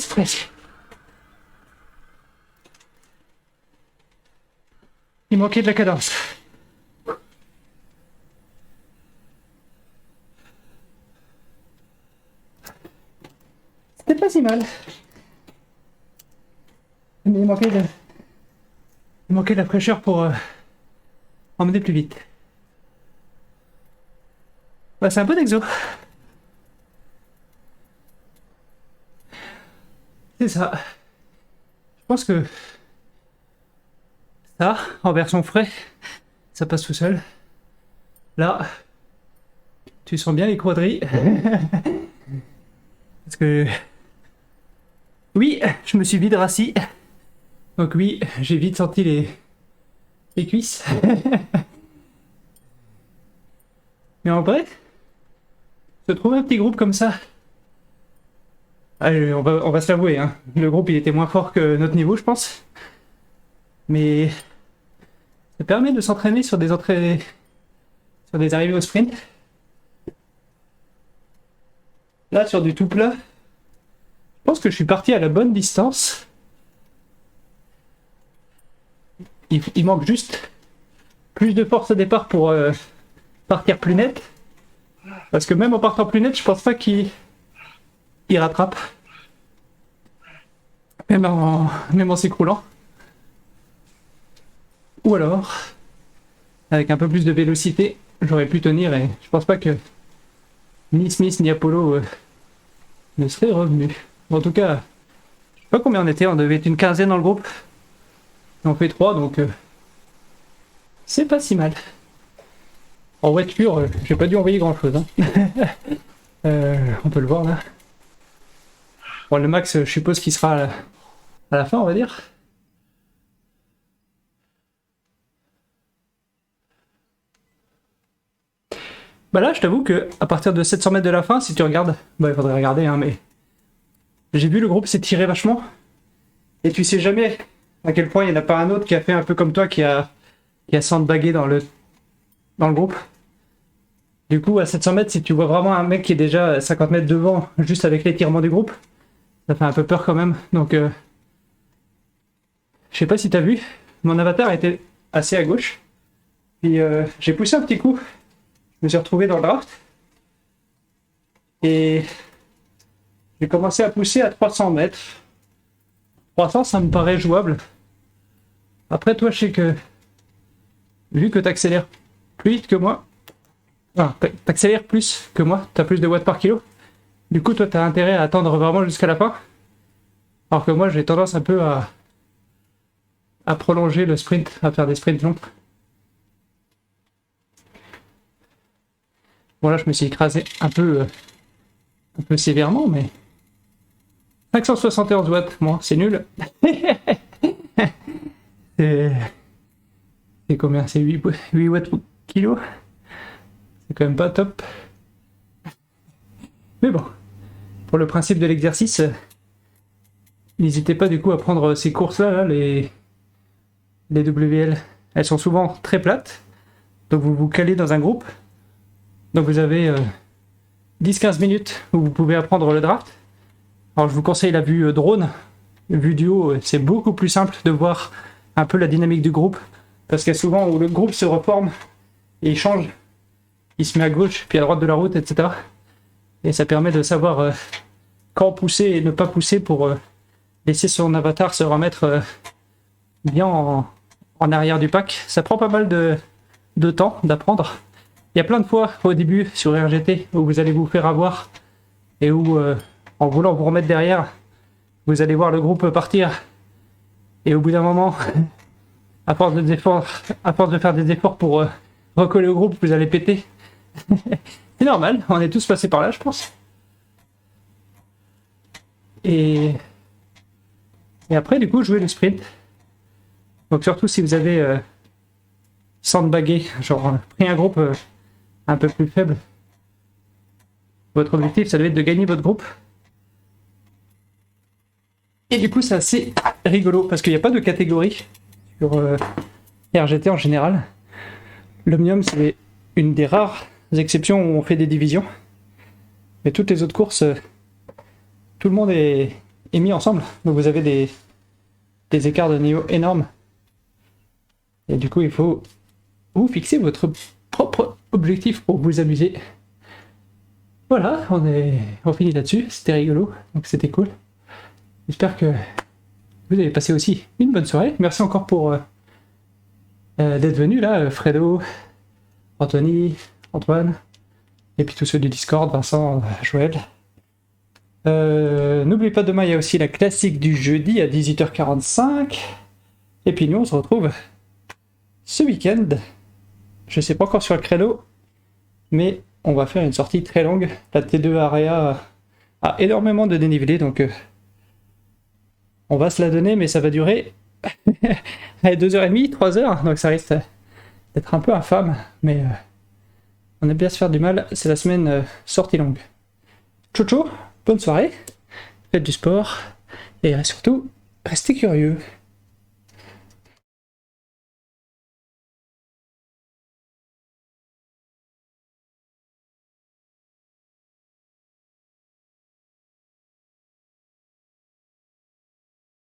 Presque. Il manquait de la cadence. C'était pas si mal. Mais il manquait de la fraîcheur pour emmener plus vite. Bah, c'est un bon exo. C'est ça. Je pense que ça, en version frais, ça passe tout seul. Là, tu sens bien les quadrilles. Parce que... Oui, je me suis vite rassis. Donc oui, j'ai vite senti les cuisses. Mais en vrai, se trouver un petit groupe comme ça... Allez, on va se l'avouer, hein. Le groupe il était moins fort que notre niveau, je pense. Mais ça permet de s'entraîner sur des arrivées au sprint. Là, sur du tout plat, je pense que je suis parti à la bonne distance. Il manque juste plus de force au départ pour partir plus net. Parce que même en partant plus net, je pense pas qu'il rattrape. Même en s'écroulant. Ou alors, avec un peu plus de vélocité, j'aurais pu tenir et je pense pas que ni Smith ni Apollo ne seraient revenus. En tout cas, je sais pas combien on était, on devait être une quinzaine dans le groupe. On fait 3, donc c'est pas si mal. En voiture, j'ai pas dû envoyer grand chose. Hein. On peut le voir là. Bon, le max, je suppose qu'il sera à la fin, on va dire. Bah là, je t'avoue que à partir de 700 mètres de la fin, si tu regardes, bah il faudrait regarder, hein, mais j'ai vu le groupe s'étirer vachement, et tu sais jamais à quel point il n'y en a pas un autre qui a fait un peu comme toi, qui a sandbagué dans le groupe. Du coup, à 700 mètres, si tu vois vraiment un mec qui est déjà 50 mètres devant, juste avec l'étirement du groupe, ça fait un peu peur quand même. Donc, je sais pas si t'as vu, mon avatar était assez à gauche, puis j'ai poussé un petit coup. Je me suis retrouvé dans le draft et j'ai commencé à pousser à 300 mètres. 300, ça me paraît jouable. Après, toi, je sais que vu que tu accélères plus vite que moi, enfin, t'accélères plus que moi, tu as plus de watts par kilo. Du coup, toi, tu as intérêt à attendre vraiment jusqu'à la fin. Alors que moi, j'ai tendance un peu à prolonger le sprint, à faire des sprints longs. Bon là je me suis écrasé un peu sévèrement, mais 571 watts, moi c'est nul. C'est combien? C'est 8 watts pour kilo. C'est quand même pas top. Mais bon, pour le principe de l'exercice, n'hésitez pas du coup à prendre ces courses là, les WL. Elles sont souvent très plates, donc vous vous calez dans un groupe. Donc vous avez 10-15 minutes où vous pouvez apprendre le draft. Alors je vous conseille la vue drone. Vue du haut, c'est beaucoup plus simple de voir un peu la dynamique du groupe. Parce qu'il y a souvent où le groupe se reforme et il change. Il se met à gauche, puis à droite de la route, etc. Et ça permet de savoir quand pousser et ne pas pousser pour laisser son avatar se remettre bien en arrière du pack. Ça prend pas mal de temps d'apprendre. Il y a plein de fois au début sur RGT où vous allez vous faire avoir et où en voulant vous remettre derrière, vous allez voir le groupe partir et au bout d'un moment, à force de faire des efforts pour recoller au groupe, vous allez péter. C'est normal, on est tous passés par là je pense. Et après du coup jouer le sprint. Donc surtout si vous avez sandbagué, genre pris un groupe un peu plus faible. Votre objectif, ça doit être de gagner votre groupe. Et du coup, c'est assez rigolo parce qu'il n'y a pas de catégorie sur RGT en général. L'Omnium, c'est une des rares exceptions où on fait des divisions. Mais toutes les autres courses, tout le monde est mis ensemble. Donc vous avez des écarts de niveau énormes. Et du coup, il faut vous fixer votre propre objectif pour vous amuser. Voilà, on finit là-dessus. C'était rigolo, donc c'était cool. J'espère que vous avez passé aussi une bonne soirée. Merci encore pour d'être venu là, Fredo, Anthony, Antoine, et puis tous ceux du Discord, Vincent, Joël. N'oubliez pas, demain il y a aussi la classique du jeudi à 18h45. Et puis nous on se retrouve ce week-end. Je sais pas encore sur le créneau, mais on va faire une sortie très longue. La T2 Area a énormément de dénivelé, donc on va se la donner, mais ça va durer 2h30, 3h, donc ça risque d'être un peu infâme, mais on aime bien se faire du mal. C'est la semaine sortie longue. Ciao ciao, bonne soirée, faites du sport, et surtout, restez curieux.